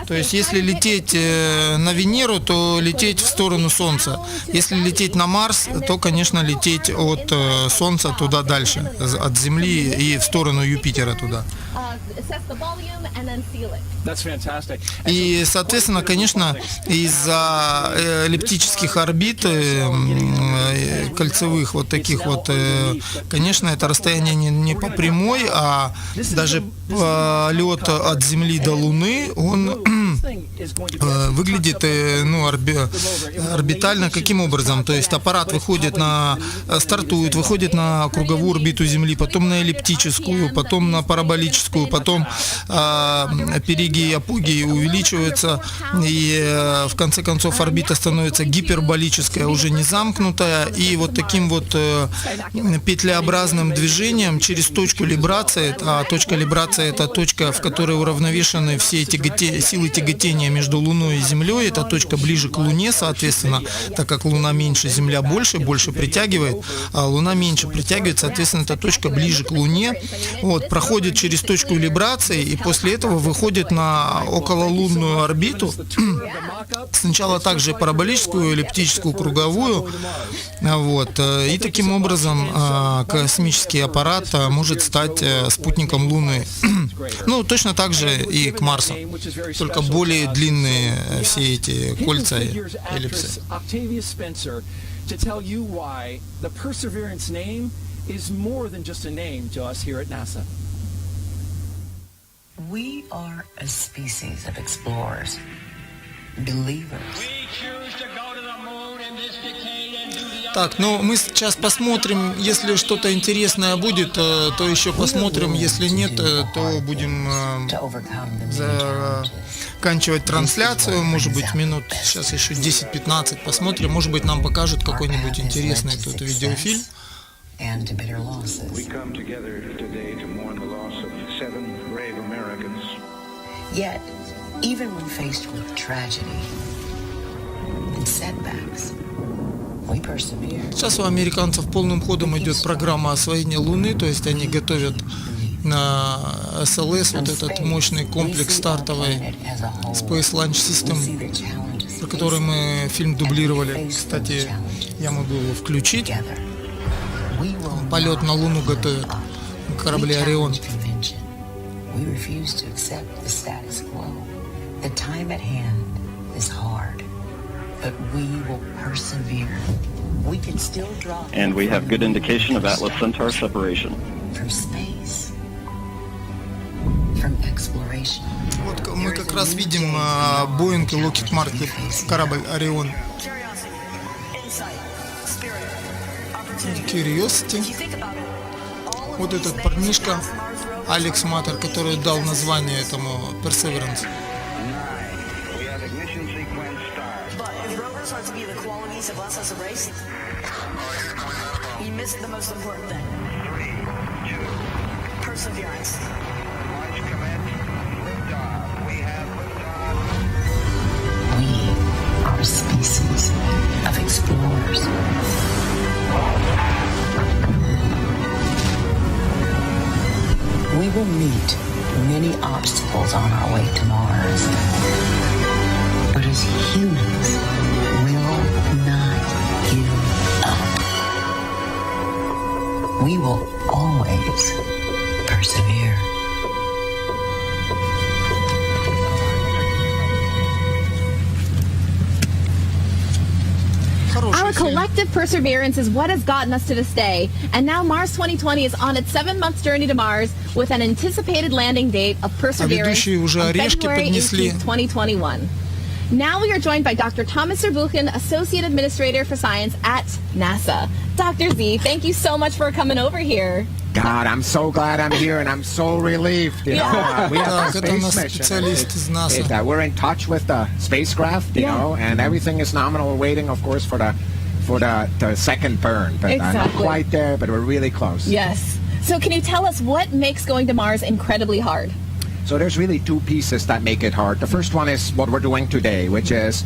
То есть, если лететь на Венеру, то лететь в сторону Солнца. Если лететь на Марс, то, конечно, лететь от Солнца туда дальше, от Земли и в сторону Юпитера туда. И, соответственно, конечно, из-за эллиптических орбит, кольцевых вот таких вот, конечно, это расстояние не по прямой, а даже полет от Земли до Луны, он выглядит орбитально каким образом? То есть аппарат стартует, выходит на круговую орбиту Земли, потом на эллиптическую, потом на параболическую, потом перигеи и апогеи увеличиваются, и в конце концов орбита становится гиперболическая, уже не замкнутая, и вот таким вот петлеобразным движением через точку либрации, а точка либрации — это точка, в которой уравновешены все силы тяготения между Луной и Землей, это точка ближе к Луне, соответственно, так как Луна меньше, Земля больше притягивает, а Луна меньше притягивает, соответственно, эта точка ближе к Луне, проходит через точку либрации и после этого выходит на окололунную орбиту, сначала также параболическую, эллиптическую, круговую, и таким образом космический аппарат может стать спутником Луны. Точно так же и к Марсу, только более длинные все эти кольца и эллипсы. We are a species of explorers, believers. Так, мы сейчас посмотрим, если что-то интересное будет, то еще посмотрим, если нет, то будем заканчивать трансляцию, может быть, минут, сейчас еще 10-15 посмотрим, может быть, нам покажут какой-нибудь интересный тут видеофильм. Yet, even when faced with tragedy and setbacks, we persevere. Сейчас у американцев полным ходом идет программа освоения Луны, то есть они готовят на СЛС вот этот мощный комплекс стартовый Space Launch System, про который мы фильм дублировали. Кстати, я могу его включить. Полет на Луну готовят на корабле «Орион». We refuse to accept the status quo. The time at hand is hard, but we will persevere. We can still draw. And we have good indication of Atlas Centaur separation. From space, from exploration. Вот мы как раз видим Боинг и Локхид Мартин, корабль «Орион». Curiosity. Вот этот парнишка Алекс Матер, который дал название этому Perseverance. We are a species of explorers. We will meet many obstacles on our way to Mars. But as humans, will not give up. We will always persevere. Our collective perseverance is what has gotten us to this day, and now Mars 2020 is on its 7-month journey to Mars with an anticipated landing date of Perseverance on February 18, 2021. Now we are joined by Dr. Thomas Zerbuchen, Associate Administrator for Science at NASA. Dr. Z, thank you so much for coming over here. God, I'm so glad I'm here, and I'm so relieved. We have a space mission. We're in touch with the spacecraft, you know, and everything is nominal. We're waiting, of course, for the second burn, but not quite there, but we're really close. Yes. So can you tell us what makes going to Mars incredibly hard? So there's really two pieces that make it hard. The first one is what we're doing today, which is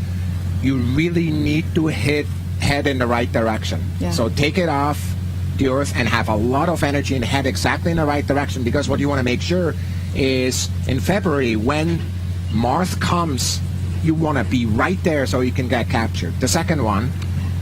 you really need to head in the right direction. Yeah. So take it off the Earth and have a lot of energy and head exactly in the right direction, because what you want to make sure is in February when Mars comes, you want to be right there so you can get captured. The second one,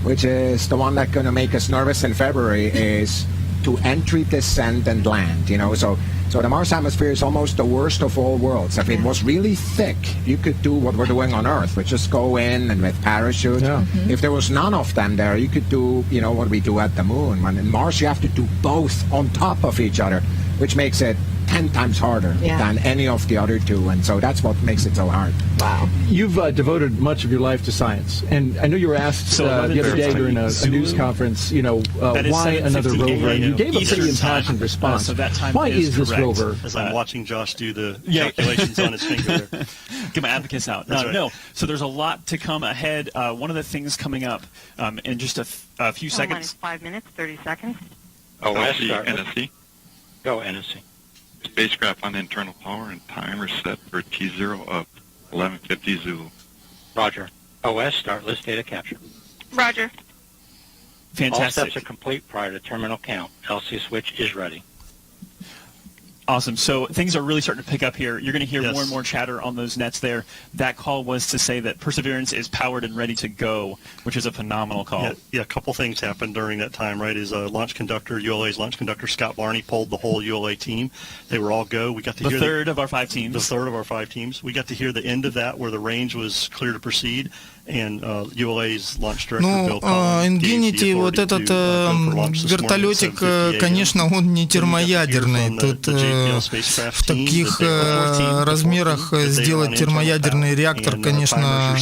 which is the one that's going to make us nervous in February, is to entry, descend, and land. You know, so the Mars atmosphere is almost the worst of all worlds. If it was really thick, you could do what we're doing on Earth, which is go in and with parachute. Yeah. If there was none of them there, you could do, you know, what we do at the Moon. When in Mars, you have to do both on top of each other, which makes it 10 times harder than any of the other two, and so that's what makes it so hard. Wow. You've devoted much of your life to science, and I know you were asked the other day during a news conference, why another rover, and you gave a pretty impassioned response. So that time why is this correct. rover? As I'm watching Josh do the calculations on his finger there. Get my advocates out. Right. No, so there's a lot to come ahead. One of the things coming up in just a few seconds. 5 minutes, 30 seconds. OS, NSC. Go, NSC. Spacecraft on internal power and timer set for T0 of 1150 Zulu. Roger. OS, start list data capture. Roger. Fantastic. All steps are complete prior to terminal count. LC switch is ready. Awesome. So things are really starting to pick up here. You're going to hear more and more chatter on those nets there. That call was to say that Perseverance is powered and ready to go, which is a phenomenal call. Yeah, a couple things happened during that time, right? Is launch conductor, ULA's launch conductor, Scott Barney, pulled the whole ULA team. They were all go. We got to hear the third of our 5 teams. The third of our 5 teams. We got to hear the end of that where the range was clear to proceed. And ULA's launch director, Bill Collins, Ingenuity, вот этот вертолетик, конечно, он не термоядерный. Тут в таких размерах сделать термоядерный реактор, конечно,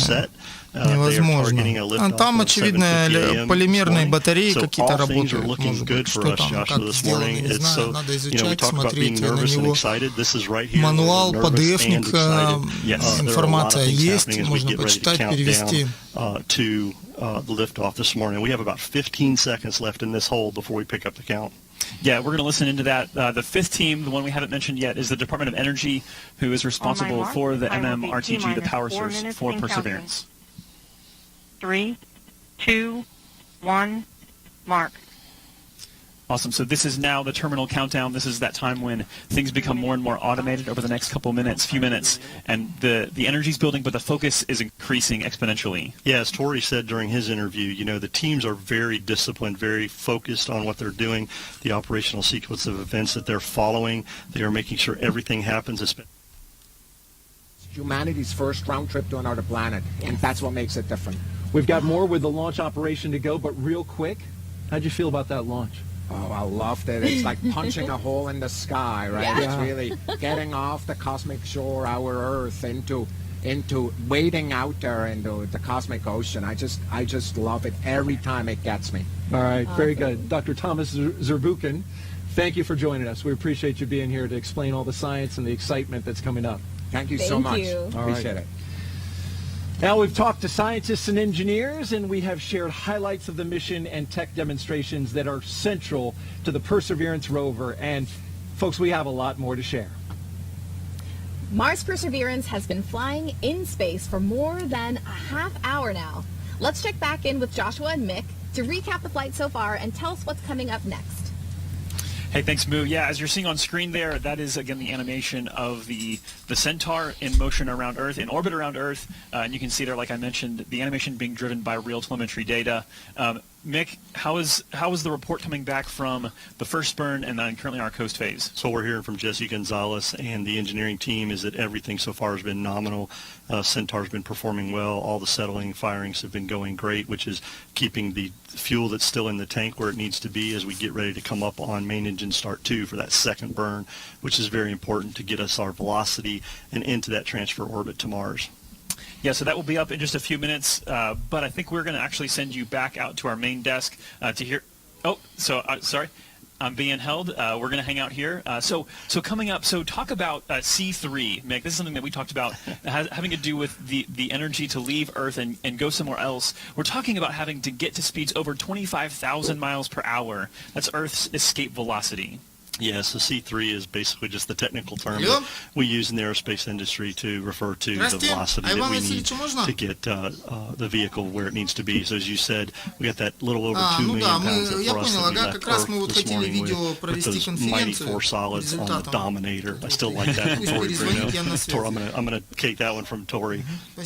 невозможно. А там, очевидно, полимерные батареи какие-то работают. Может быть, что там, как сделано, не знаю. Надо изучать, смотреть на него. Мануал, PDF-ник, информация есть, можно почитать, перевести. To the liftoff this morning. We have about 15 seconds left in this hole before we pick up the count. Yeah, we're going to listen into that. The 5th team, the one we haven't mentioned yet, is the Department of Energy, who is responsible for the MMRTG, the power source for Perseverance. 3, 2, 1, mark. Awesome. So this is now the terminal countdown. This is that time when things become more and more automated over the next few minutes, and the energy's building, but the focus is increasing exponentially. Yeah, as Tori said during his interview, the teams are very disciplined, very focused on what they're doing, the operational sequence of events that they're following. They are making sure everything happens. Humanity's first round trip to another planet, and that's what makes it different. We've got more with the launch operation to go, but real quick, how'd you feel about that launch? Oh, I loved it. It's like punching a hole in the sky, right? Yeah. It's really getting off the cosmic shore, our Earth, into wading out there into the cosmic ocean. I just love it every time it gets me. All right, very good. Dr. Thomas Zurbuchen, thank you for joining us. We appreciate you being here to explain all the science and the excitement that's coming up. Thank you so much. Appreciate it. Now we've talked to scientists and engineers, and we have shared highlights of the mission and tech demonstrations that are central to the Perseverance rover. And folks, we have a lot more to share. Mars Perseverance has been flying in space for more than a half hour now. Let's check back in with Joshua and Mick to recap the flight so far and tell us what's coming up next. Hey, thanks, Moo. Yeah, as you're seeing on screen there, that is, again, the animation of the Centaur in motion around Earth, in orbit around Earth. And you can see there, like I mentioned, the animation being driven by real telemetry data. Mick, how is the report coming back from the first burn and then currently our coast phase? So we're hearing from Jesse Gonzalez and the engineering team is that everything so far has been nominal. Centaur's been performing well. All the settling firings have been going great, which is keeping the fuel that's still in the tank where it needs to be as we get ready to come up on main engine start 2 for that second burn, which is very important to get us our velocity and into that transfer orbit to Mars. Yeah, so that will be up in just a few minutes, but I think we're going to actually send you back out to our main desk to hear... Oh, so, sorry. I'm being held. We're going to hang out here. So coming up, so talk about C3, Mick. This is something that we talked about having to do with the energy to leave Earth and go somewhere else. We're talking about having to get to speeds over 25,000 miles per hour. That's Earth's escape velocity. Yeah, so C3 is basically just the technical term that we use in the aerospace industry to refer to the velocity that we need to get the vehicle where it needs to be. So as you said, we got that little over 2 million pounds of thrust that we left Earth this morning with those mighty 4 solids on the Dominator. I still like that from Tori Bruno. I'm going to take that one from Tori.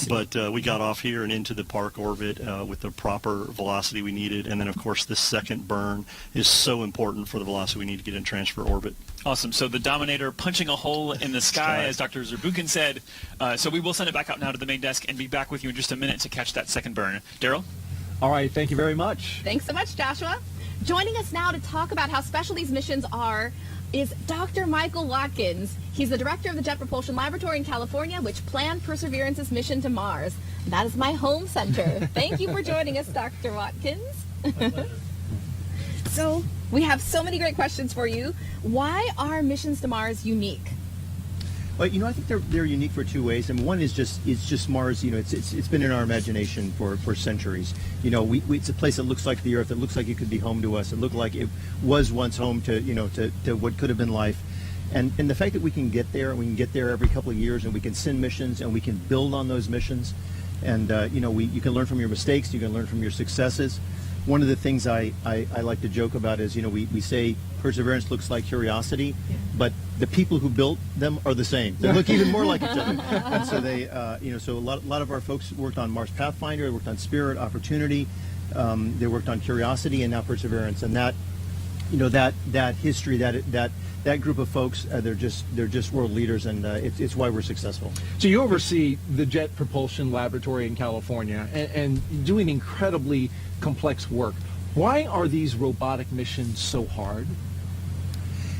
But we got off here and into the park orbit with the proper velocity we needed. And then, of course, this second burn is so important for the velocity we need to get in transfer orbit. Awesome. So the Dominator punching a hole in the sky, as Dr. Zurbuchen said. So we will send it back out now to the main desk and be back with you in just a minute to catch that second burn. Daryl? All right. Thank you very much. Thanks so much, Joshua. Joining us now to talk about how special these missions are is Dr. Michael Watkins. He's the director of the Jet Propulsion Laboratory in California, which planned Perseverance's mission to Mars. That is my home center. Thank you for joining us, Dr. Watkins. So we have so many great questions for you. Why are missions to Mars unique? Well, I think they're unique for two ways. And one is just Mars. It's been in our imagination for centuries. It's a place that looks like the Earth. It looks like it could be home to us. It looked like it was once home to what could have been life. And the fact that we can get there, and we can get there every couple of years, and we can send missions, and we can build on those missions, and you can learn from your mistakes. You can learn from your successes. One of the things I like to joke about is, we say Perseverance looks like Curiosity, but the people who built them are the same. They look even more like each other. And so they, so a lot of our folks worked on Mars Pathfinder, they worked on Spirit, Opportunity, they worked on Curiosity, and now Perseverance. And that, that history, that group of folks, they're just world leaders, and it's why we're successful. So you oversee the Jet Propulsion Laboratory in California and doing incredibly complex work. Why are these robotic missions so hard?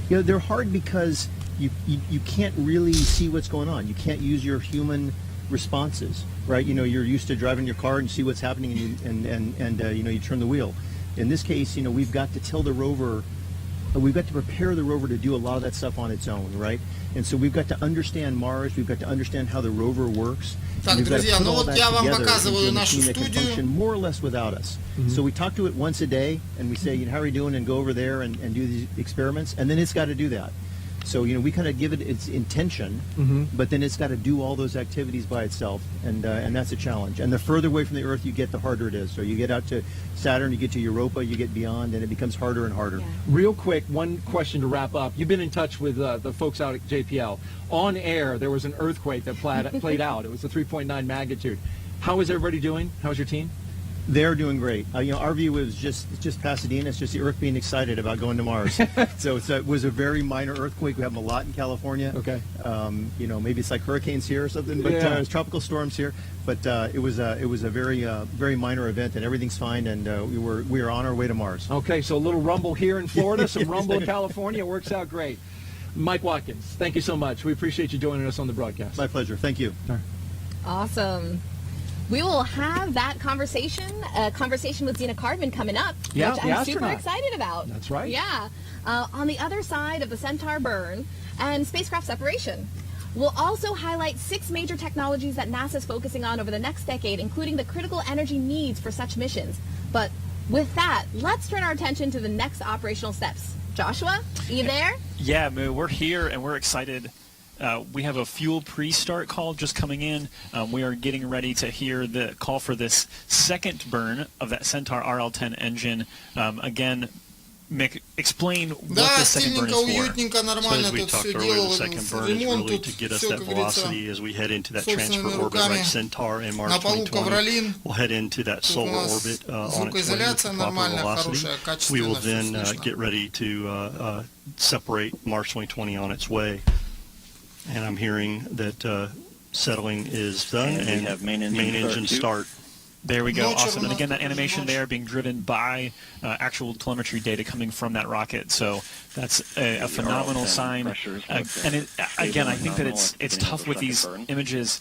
They're hard because you can't really see what's going on. You can't use your human responses, right? You're used to driving your car and see what's happening, and you turn the wheel. In this case, we've got to tell the rover, we've got to prepare the rover to do a lot of that stuff on its own, right? And so we've got to understand Mars, we've got to understand how the rover works. Так, друзья, ну вот я вам показываю нашу студию. More or less without us. So we talk to it once a day, and we say, how are you doing, and go over there and do these experiments, and then it's got to do that. So, we kind of give it its intention, but then it's got to do all those activities by itself, and that's a challenge. And the further away from the Earth you get, the harder it is. So you get out to Saturn, you get to Europa, you get beyond, and it becomes harder and harder. Yeah. Real quick, one question to wrap up. You've been in touch with the folks out at JPL. On air, there was an earthquake that played out. It was a 3.9 magnitude. How is everybody doing? How's your team? They're doing great. Our view is it's just Pasadena. It's just the Earth being excited about going to Mars. So it was a very minor earthquake. We have them a lot in California. Okay. Maybe it's like hurricanes here or something, but there's tropical storms here. But it was a very minor event, and everything's fine. And we are on our way to Mars. Okay. So a little rumble here in Florida, some rumble in California. Works out great. Mike Watkins, thank you so much. We appreciate you joining us on the broadcast. My pleasure. Thank you. Awesome. We will have that conversation with Zena Cardman coming up, which I'm super excited about. That's right. Yeah. On the other side of the Centaur burn and spacecraft separation. We'll also highlight 6 major technologies that NASA is focusing on over the next decade, including the critical energy needs for such missions. But with that, let's turn our attention to the next operational steps. Joshua, are you there? Yeah, Moo, we're here and we're excited. We have a fuel pre-start call just coming in. We are getting ready to hear the call for this second burn of that Centaur RL-10 engine. Again, Mick, explain what the second burn is for. So as we talked earlier, the second burn is really to get us that velocity as we head into that transfer orbit, right? Centaur in March 2020. We'll head into that solar orbit on its way with the proper velocity. We will then get ready to separate March 2020 on its way. And I'm hearing that settling is done, and have main engine start. There we go. Awesome. And again, that animation there being driven by actual telemetry data coming from that rocket. So that's a phenomenal sign. And again, I think that it's tough with these images.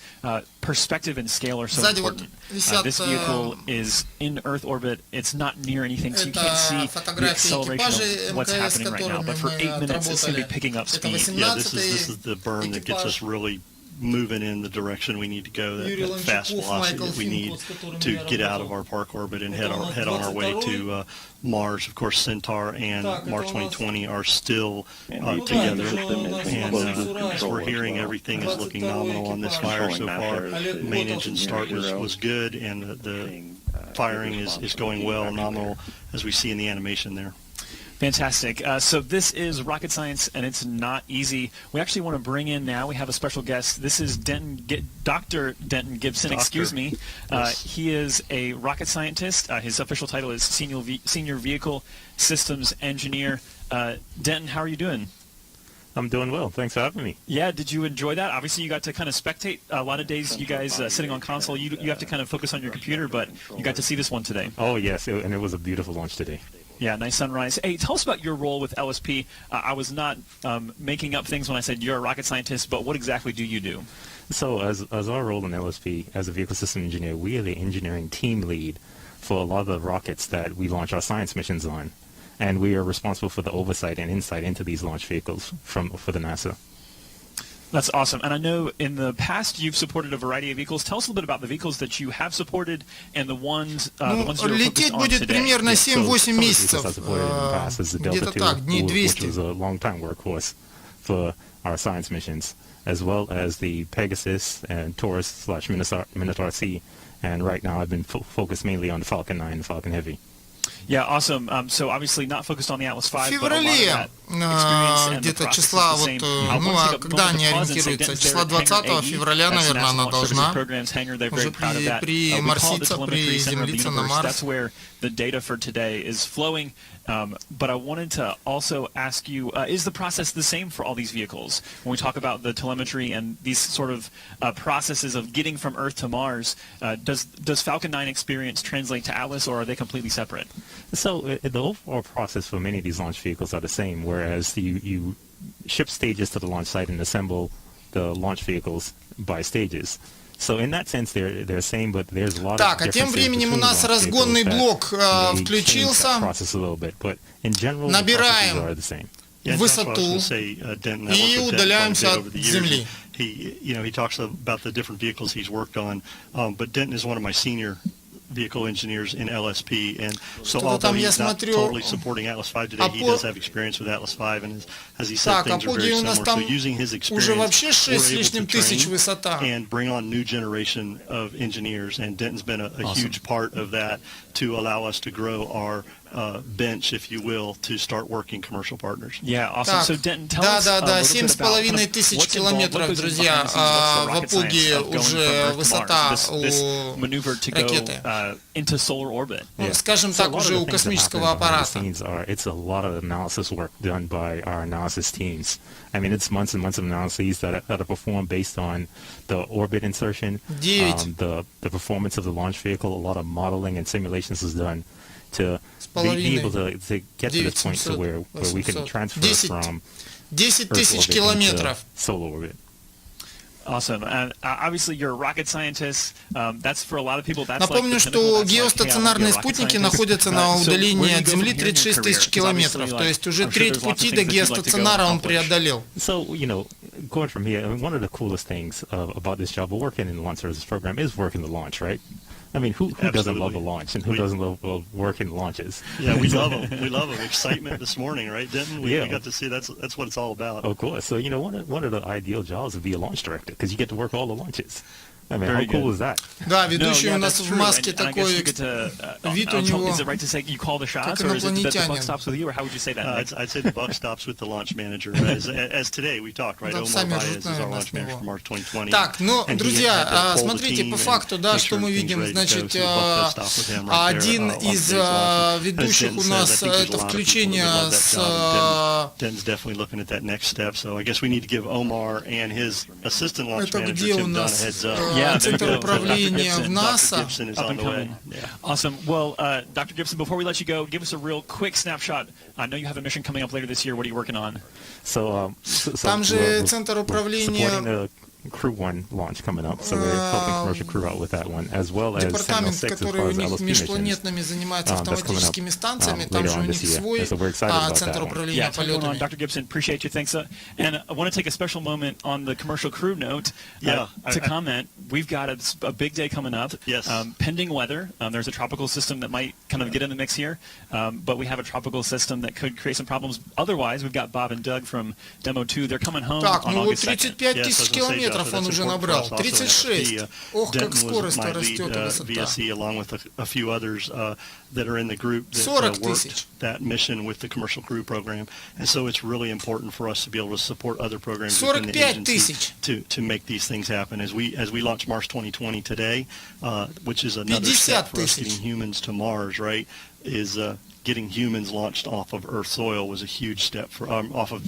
Perspective and scale are so important. This vehicle is in Earth orbit. It's not near anything, so you can't see the acceleration of what's happening right now. But for 8 minutes, it's going to be picking up speed. Yeah, this is the burn that gets us really moving in the direction we need to go, that fast velocity that we need to get out of our park orbit and head on our way to Mars. Of course, Centaur and March 2020 are still together, and as we're hearing, everything is looking nominal on this fire so far. The main engine start was good, and the firing is going well, nominal, as we see in the animation there. Fantastic. So this is rocket science, and it's not easy. We actually want to bring in now, we have a special guest. This is Dr. Denton Gibson, excuse me. Yes. He is a rocket scientist. His official title is Senior Vehicle Systems Engineer. Denton, how are you doing? I'm doing well. Thanks for having me. Yeah, did you enjoy that? Obviously, you got to kind of spectate. A lot of days, you guys sitting on console, you have to kind of focus on your computer, but you got to see this one today. Oh, yes, and it was a beautiful launch today. Yeah, nice sunrise. Hey, tell us about your role with LSP. I was not making up things when I said you're a rocket scientist, but what exactly do you do? So as our role in LSP, as a vehicle system engineer, we are the engineering team lead for a lot of the rockets that we launch our science missions on. And we are responsible for the oversight and insight into these launch vehicles for the NASA. That's awesome. And I know in the past you've supported a variety of vehicles. Tell us a little bit about the vehicles that you have supported and the ones you're focused on today. Примерно 7-8 месяцев. Где-то так, дней 200. Which was a long-time workhorse for our science missions, as well as the Pegasus and Taurus/Minotaur C. And right now I've been focused mainly on the Falcon 9 and Falcon Heavy. Yeah, awesome. So obviously not focused on the Atlas V, В феврале, где-то числа, вот, ну а когда они ориентируются? Числа 20 февраля, наверное, она должна уже приземлиться на Марс. The data for today is flowing, but I wanted to also ask you, is the process the same for all these vehicles? When we talk about the telemetry and these sort of processes of getting from Earth to Mars, does Falcon 9 experience translate to Atlas, or are they completely separate? So the overall process for many of these launch vehicles are the same, whereas you ship stages to the launch site and assemble the launch vehicles by stages. So in that sense, they're the same, but there's a lot of Так, а тем временем у нас разгонный блок включился. Набираем высоту и удаляемся от Земли. He talks about the different vehicles he's worked on, but Denton is one of my senior vehicle engineers in LSP, and so although he's not totally supporting Atlas V today, he does have experience with Atlas V, and as he said, things are very similar. So using his experience, we're able to train and bring on new generation of engineers, and Denton's been a huge part of that to allow us to grow our bench, if you will, to start working commercial partners. Yeah, awesome. So Denton, tell us a little bit about 7,500 километров, друзья, в Апоге уже высота у ракеты. Into solar orbit. Скажем так, уже у космического аппарата. It's a lot of analysis work done by our analysis teams. I mean, it's months and months of analyses that are performed based on the orbit insertion, the performance of the launch vehicle. A lot of modeling and simulations is done to be able to get to this point to where we can transfer from 10 тысяч километров. Solar orbit. Awesome. And obviously you're a rocket scientist. That's for a lot of people. That's Напомню, что геостационарные спутники находятся на удалении от Земли 36 тысяч километров. То есть уже треть пути до геостационара он преодолел. So, going from here, one of the coolest things about this job of working in the launch services program is working the launch, right? I mean, who doesn't love a launch, and who doesn't love working launches? Yeah, we love them. We love them. Excitement this morning, right, Denton? We got to see that's what it's all about. Of course. So, one of the ideal jobs would be a launch director, because you get to work all the launches. I mean, how cool is that? Да, ведущий у нас в маске такой вид у него. Is it right to say you call the shots, or is it that the buck stops with you, or how would you say that? I'd say the buck stops with the launch manager. As today we talked, right? Omar Baez is our launch manager for March 2020. Так, ну, друзья, смотрите, по факту, да, что мы видим, значит, один из ведущих у нас это включение с... Denton's definitely looking at that next step, so I guess we need to give Omar and his assistant launch manager Tim Dunn a heads up. Центр управления в НАСА. Awesome. Well, Dr. Gibson, before we let you go, give us a real quick snapshot. I know you have a mission coming up later this year. What are you working on? Там же центр управления... Crew 1 launch coming up, so we're helping commercial crew out with that one, as well as департамент, который у них межпланетными занимается автоматическими станциями, там же у них свой центр управления полетами. Dr. Gibson, appreciate you. Thanks. And I want to take a special moment on the commercial crew note to comment. We've got a big day coming up. Yes. Pending weather. There's a tropical system that might kind of get in the mix here, but we have a tropical system that could create some problems. Otherwise, we've got Bob and Doug from Demo 2. They're coming home on August 2nd. 35 тысяч километров он уже набрал. 36. Ох, как скорость растет и высота. VSE, along with a few others that are in the group that worked that mission with the commercial crew program. And so it's really important for us to be able to support other programs within the agency to make these things happen. As we launch Mars 2020 today, which is another step for us getting humans to Mars, right, is getting humans launched off of Earth soil was a huge step for off of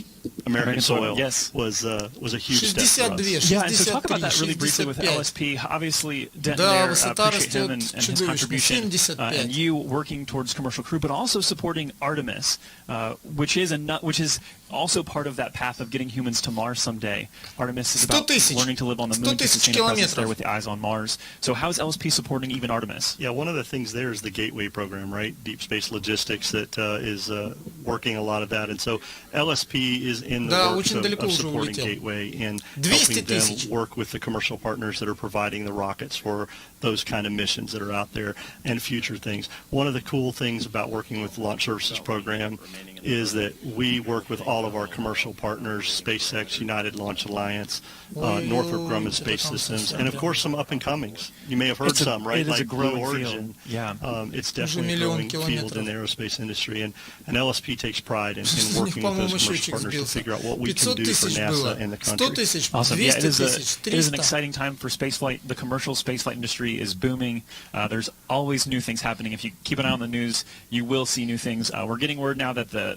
American soil. Yes, was a huge step for us. Yeah, and so talk about that really briefly with LSP. Obviously, Denton there, appreciate him and his contribution, and you working towards commercial crew, but also supporting Artemis, which is also part of that path of getting humans to Mars someday. Artemis is about learning to live on the moon to sustain a presence there with the eyes on Mars. So how is LSP supporting even Artemis? Yeah, one of the things there is the Gateway program, right? Deep Space Logistics that is working a lot of that. And so LSP is in the works of supporting Gateway and helping them work with the commercial partners that are providing the rockets for those kind of missions that are out there and future things. One of the cool things about working with the Launch Services Program is that we work with all of our commercial partners, SpaceX, United Launch Alliance, Northrop Grumman Space Systems, and of course some up-and-comings. You may have heard some, right? Like Blue Origin. Yeah. It's definitely a growing field in the aerospace industry, and LSP takes pride in working with those commercial partners to figure out what we can do for NASA and the country. Awesome. Yeah, it is an exciting time for spaceflight. The commercial spaceflight industry is booming. There's always new things happening. If you keep an eye on the news, you will see new things. We're getting word now that the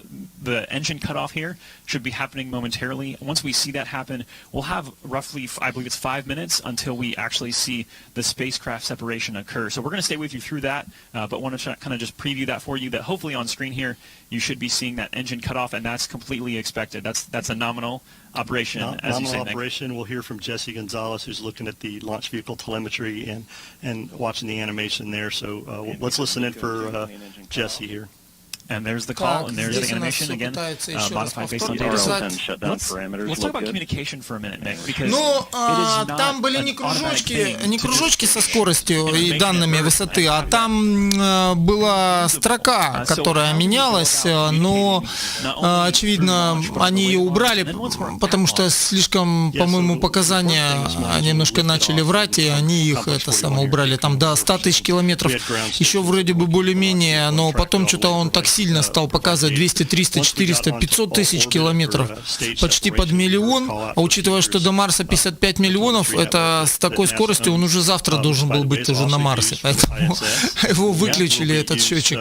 engine cutoff here should be happening momentarily. Once we see that happen, we'll have roughly, I believe it's 5 minutes until we actually see the spacecraft separation occur. So we're going to stay with you through that, but want to kind of just preview that for you, that hopefully on screen here you should be seeing that engine cut off, and that's completely expected. That's a nominal operation, as you say, Nick. Operation. We'll hear from Jesse Gonzalez, who's looking at the launch vehicle telemetry and watching the animation there. So let's listen in for Jesse here. And there's the call, and there's the animation again, modified based on data. Let's talk about communication for a minute, Nick, because там были не кружочки со скоростью и данными высоты, а там была строка, которая менялась, но, очевидно, они ее убрали, потому что слишком, по-моему, показания немножко начали врать, и они их убрали. Там до 100 тысяч километров еще вроде бы более-менее, но потом что-то он так сильно стал показывать 200, 300, 400, 500 тысяч километров, почти под миллион, а учитывая, что до Марса 55 миллионов, это с такой скоростью он уже завтра должен был быть уже на Марсе, поэтому его выключили, этот счетчик.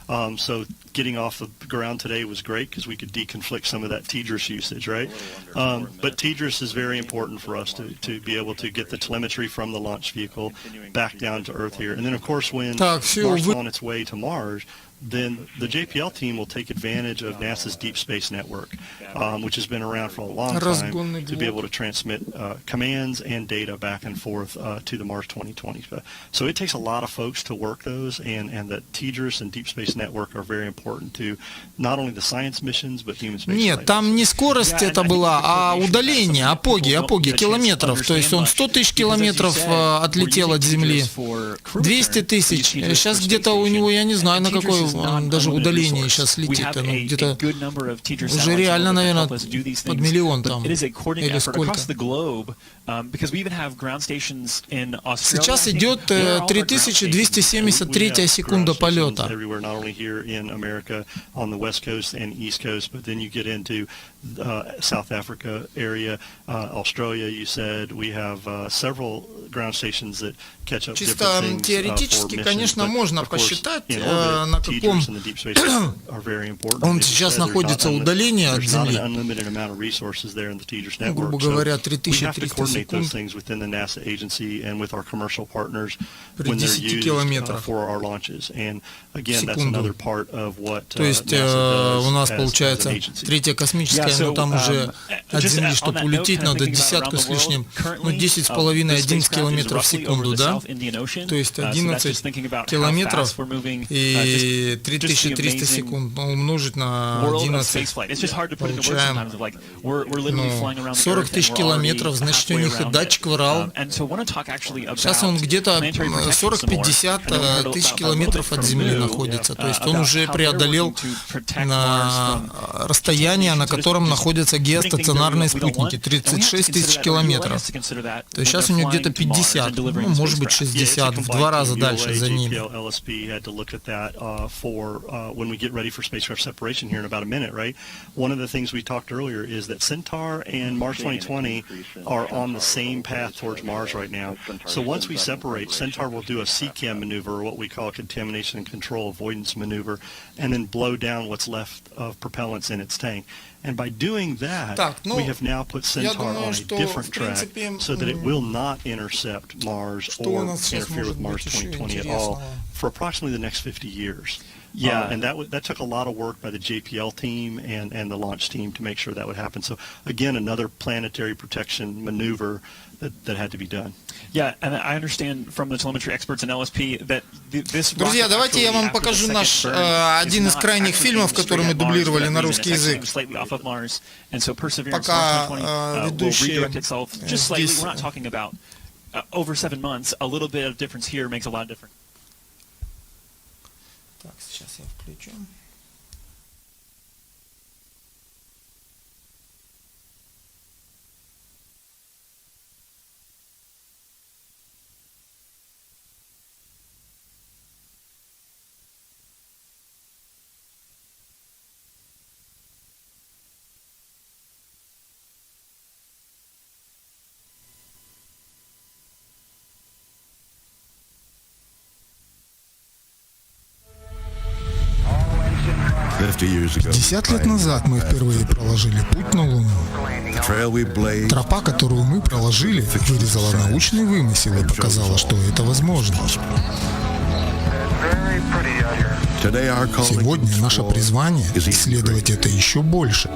So getting off the ground today was great because we could deconflict some of that TDRS usage, right? But TDRS is very important for us to be able to get the telemetry from the launch vehicle back down to Earth here. And then, of course, when Mars is on its way to Mars, then the JPL team will take advantage of NASA's Deep Space Network, which has been around for a long time, to be able to transmit commands and data back and forth to the Mars 2020. So it takes a lot of folks to work those, and the TDRS and Deep Space Network are very important to not only the science missions, but human space. Нет, там не скорость это была, а удаление, апоги километров. То есть он 100 тысяч километров отлетел от Земли, 200 тысяч. Сейчас где-то у него, я не знаю, на какой даже удаление сейчас летит, где-то уже реально, наверное, под миллион там, или сколько. Сейчас идет 3273 секунда полета. South Africa area, Australia, you said, we have several ground stations that catch up. Чисто теоретически, конечно, можно посчитать, на каком он сейчас находится удаление от Земли. Грубо говоря, 3300 секунд при 10 километрах в секунду. То есть у нас получается третья космическая, но там уже от Земли, чтобы улететь, надо десятку с лишним, 10,5-11 километров в секунду, да? То есть 11 километров и 3300 секунд, но умножить на 11, получаем 40 тысяч километров, значит, у них и датчик врал. Сейчас он где-то 40-50 тысяч километров от Земли находится, то есть он уже преодолел на расстояние, на котором котором находятся геостационарные спутники, 36 тысяч километров. То есть сейчас у него где-то 50, ну, может быть 60, в 2 раза дальше за ними. One of the things we talked earlier is that Centaur and Mars 2020 are on the same path towards Mars right now. So once we separate, Centaur will do a CCAM maneuver, what we call a contamination and control avoidance maneuver, and then blow down what's left of propellants in its tank. And by doing that, we have now put Centaur on a different track so that it will not intercept Mars or interfere with Mars 2020 at all for approximately the next 50 years. Yeah, and that took a lot of work by the JPL team and the launch team to make sure that would happen. So again, another planetary protection maneuver that had to be done. Yeah, and I understand from the telemetry experts in LSP that this. Друзья, давайте я вам покажу наш один из крайних фильмов, который мы дублировали на русский язык. Пока ведущие здесь. We're not talking about over 7 months. A little bit of difference here makes a lot of difference. Так, сейчас я включу. $50 лет назад мы впервые проложили путь на Луну. Тропа, которую мы проложили, вырезала научный вымысел и показала, что это возможно. Сегодня наше призвание — исследовать это еще больше.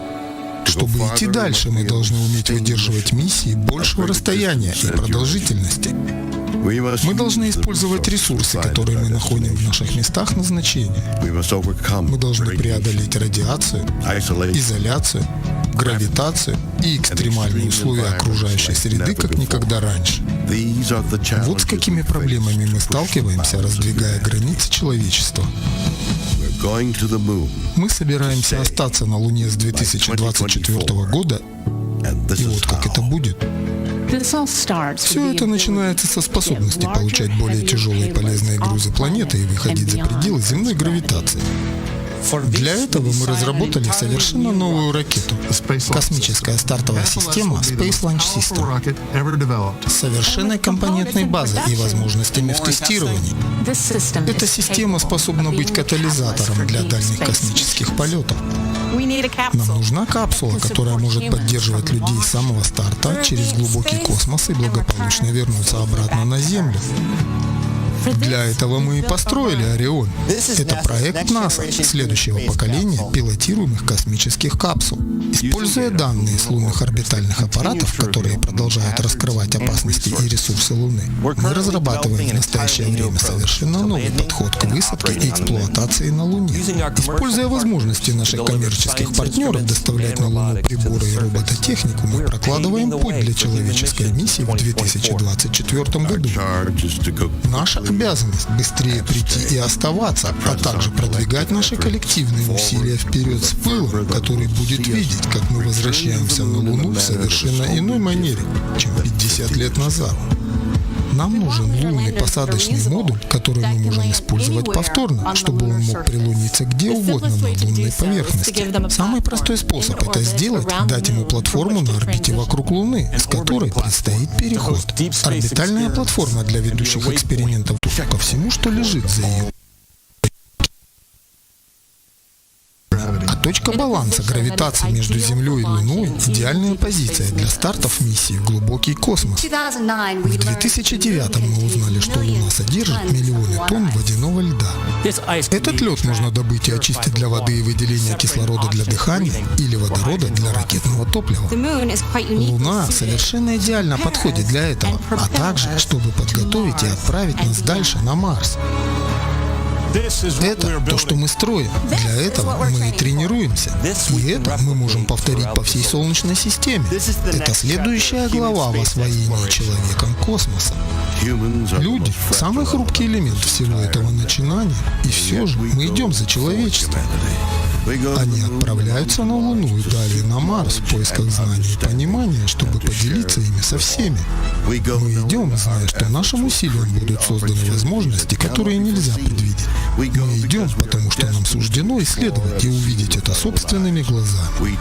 Чтобы идти дальше, мы должны уметь выдерживать миссии большего расстояния и продолжительности. Мы должны использовать ресурсы, которые мы находим в наших местах назначения. Мы должны преодолеть радиацию, изоляцию, гравитацию и экстремальные условия окружающей среды, как никогда раньше. Вот с какими проблемами мы сталкиваемся, раздвигая границы человечества. Мы собираемся остаться на Луне с 2024 года, и вот как это будет. Все это начинается со способности получать более тяжелые и полезные грузы планеты и выходить за пределы земной гравитации. Для этого мы разработали совершенно новую ракету — космическая стартовая система Space Launch System с совершенной компонентной базой и возможностями в тестировании. Эта система способна быть катализатором для дальних космических полетов. Нам нужна капсула, которая может поддерживать людей с самого старта через глубокий космос и благополучно вернуться обратно на Землю. Для этого мы и построили Орион. Это проект НАСА следующего поколения пилотируемых космических капсул. Используя данные с лунных орбитальных аппаратов, которые продолжают раскрывать опасности и ресурсы Луны, мы разрабатываем в настоящее время совершенно новый подход к высадке и эксплуатации на Луне. Используя возможности наших коммерческих партнеров доставлять на Луну приборы и робототехнику, мы прокладываем путь для человеческой миссии в 2024 году. Наша обязанность быстрее прийти и оставаться, а также продвигать наши коллективные усилия вперед с пылом, который будет видеть, как мы возвращаемся на Луну в совершенно иной манере, чем 50 лет назад. Нам нужен лунный посадочный модуль, который мы можем использовать повторно, чтобы он мог прилуниться где угодно на лунной поверхности. Самый простой способ это сделать — дать ему платформу на орбите вокруг Луны, с которой предстоит переход. Орбитальная платформа для ведущих экспериментов ко всему, что лежит за ее. А точка баланса гравитации между Землей и Луной — идеальная позиция для стартов миссии в глубокий космос. В 2009 мы узнали, что Луна содержит миллионы тонн водяного льда. Этот лед можно добыть и очистить для воды и выделения кислорода для дыхания или водорода для ракетного топлива. Луна совершенно идеально подходит для этого, а также, чтобы подготовить и отправить нас дальше на Марс. Это то, что мы строим. Для этого мы тренируемся. И это мы можем повторить по всей Солнечной системе. Это следующая глава в освоении человеком космоса. Люди – самый хрупкий элемент всего этого начинания. И все же мы идем за человечеством. Они отправляются на Луну и далее на Марс в поисках знаний и понимания, чтобы поделиться ими со всеми. Мы идем, зная, что нашим усилиям будут созданы возможности, которые нельзя предвидеть. Мы идем, потому что нам суждено исследовать и увидеть это собственными глазами.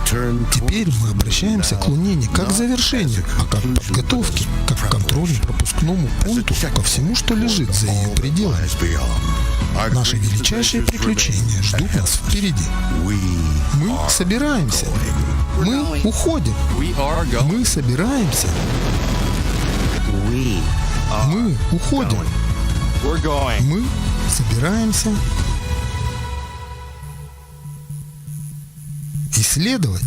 Теперь мы обращаемся к Луне не как к завершению, а как к подготовке, как к контрольно-пропускному пункту ко всему, что лежит за ее пределами. Наши величайшие приключения ждут нас впереди. Мы собираемся. Мы уходим. Мы собираемся. Мы уходим. Мы собираемся исследовать.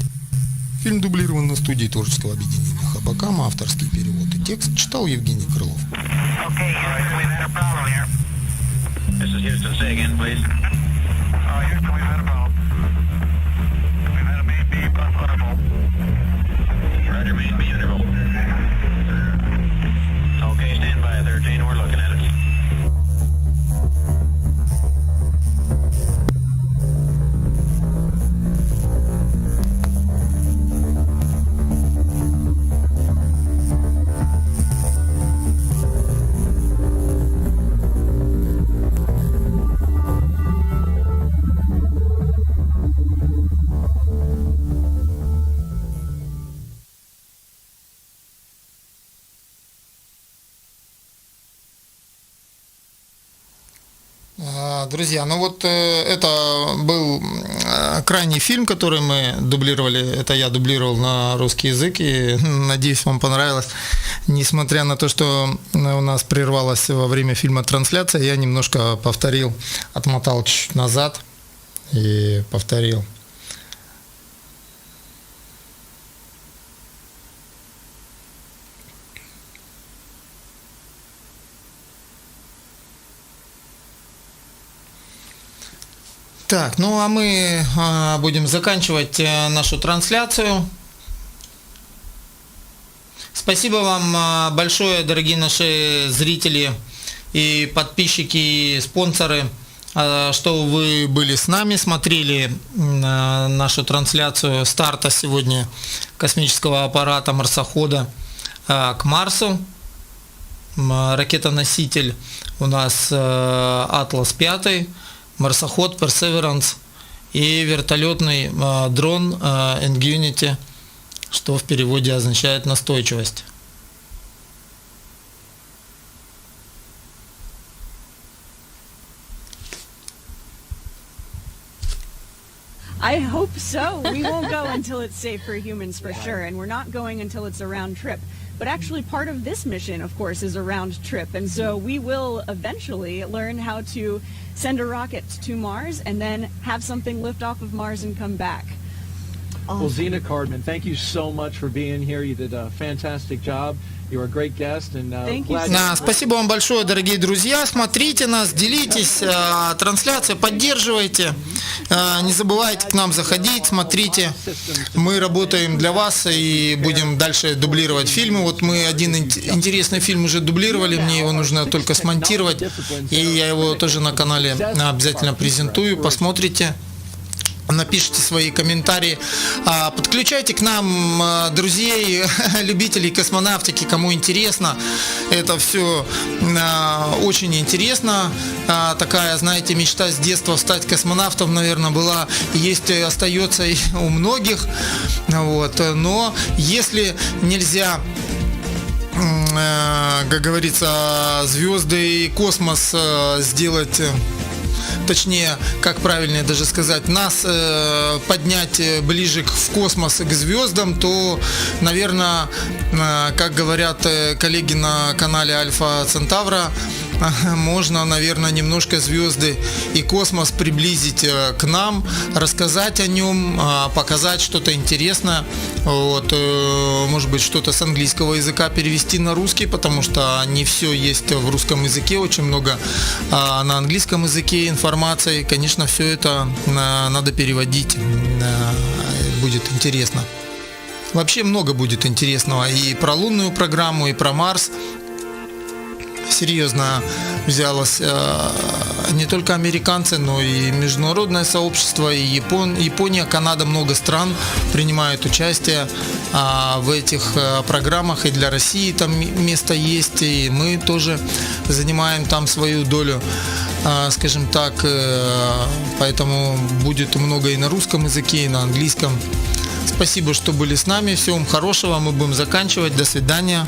Фильм дублирован на студии творческого объединения Хабакама, авторский перевод и текст читал Евгений Крылов. This is Houston. Say again, please. Houston, we've had a problem. We've had a main beam uninterval. Roger, main beam interval. Okay, stand by 13. We're looking at it. Друзья, ну вот это был крайний фильм, который мы дублировали. Это я дублировал на русский язык, и надеюсь, вам понравилось. Несмотря на то, что у нас прервалась во время фильма трансляция, я немножко повторил, отмотал чуть назад и повторил. Так, ну а мы будем заканчивать нашу трансляцию. Спасибо вам большое, дорогие наши зрители и подписчики, и спонсоры, что вы были с нами, смотрели нашу трансляцию старта сегодня космического аппарата марсохода к Марсу. Ракета-носитель у нас Атлас 5, марсоход Perseverance и вертолетный дрон Ingenuity, что в переводе означает «настойчивость». I hope so. We won't go until it's safe for humans for sure, and we're not going until it's a round trip. But actually part of this mission, of course, is a round trip, and so we will eventually learn how to send a rocket to Mars and then have something lift off of Mars and come back. Well, Zena Cardman, thank you so much for being here. You did a fantastic job. You're a great guest, and спасибо вам большое, дорогие друзья. Смотрите нас, делитесь трансляцией, поддерживайте. Не забывайте к нам заходить, смотрите. Мы работаем для вас и будем дальше дублировать фильмы. Вот мы один интересный фильм уже дублировали, мне его нужно только смонтировать. И я его тоже на канале обязательно презентую, посмотрите. Напишите свои комментарии, подключайте к нам друзей, любителей космонавтики, кому интересно. Это все очень интересно. Такая, знаете, мечта с детства стать космонавтом, наверное, была, есть и остается у многих. Вот. Но если нельзя, как говорится, звезды и космос сделать, точнее, как правильнее даже сказать, нас поднять ближе в космос и к звездам, то, наверное, как говорят коллеги на канале Альфа Центавра, можно, наверное, немножко звезды и космос приблизить к нам, рассказать о нем, показать что-то интересное. Вот, может быть, что-то с английского языка перевести на русский, потому что не все есть в русском языке, очень много на английском языке информации. Конечно, все это надо переводить, будет интересно. Вообще много будет интересного и про лунную программу, и про Марс. Серьезно взялось не только американцы, но и международное сообщество, и Япония, Канада, много стран принимают участие в этих программах, и для России там место есть, и мы тоже занимаем там свою долю, скажем так, поэтому будет много и на русском языке, и на английском. Спасибо, что были с нами, всего вам хорошего, мы будем заканчивать, до свидания.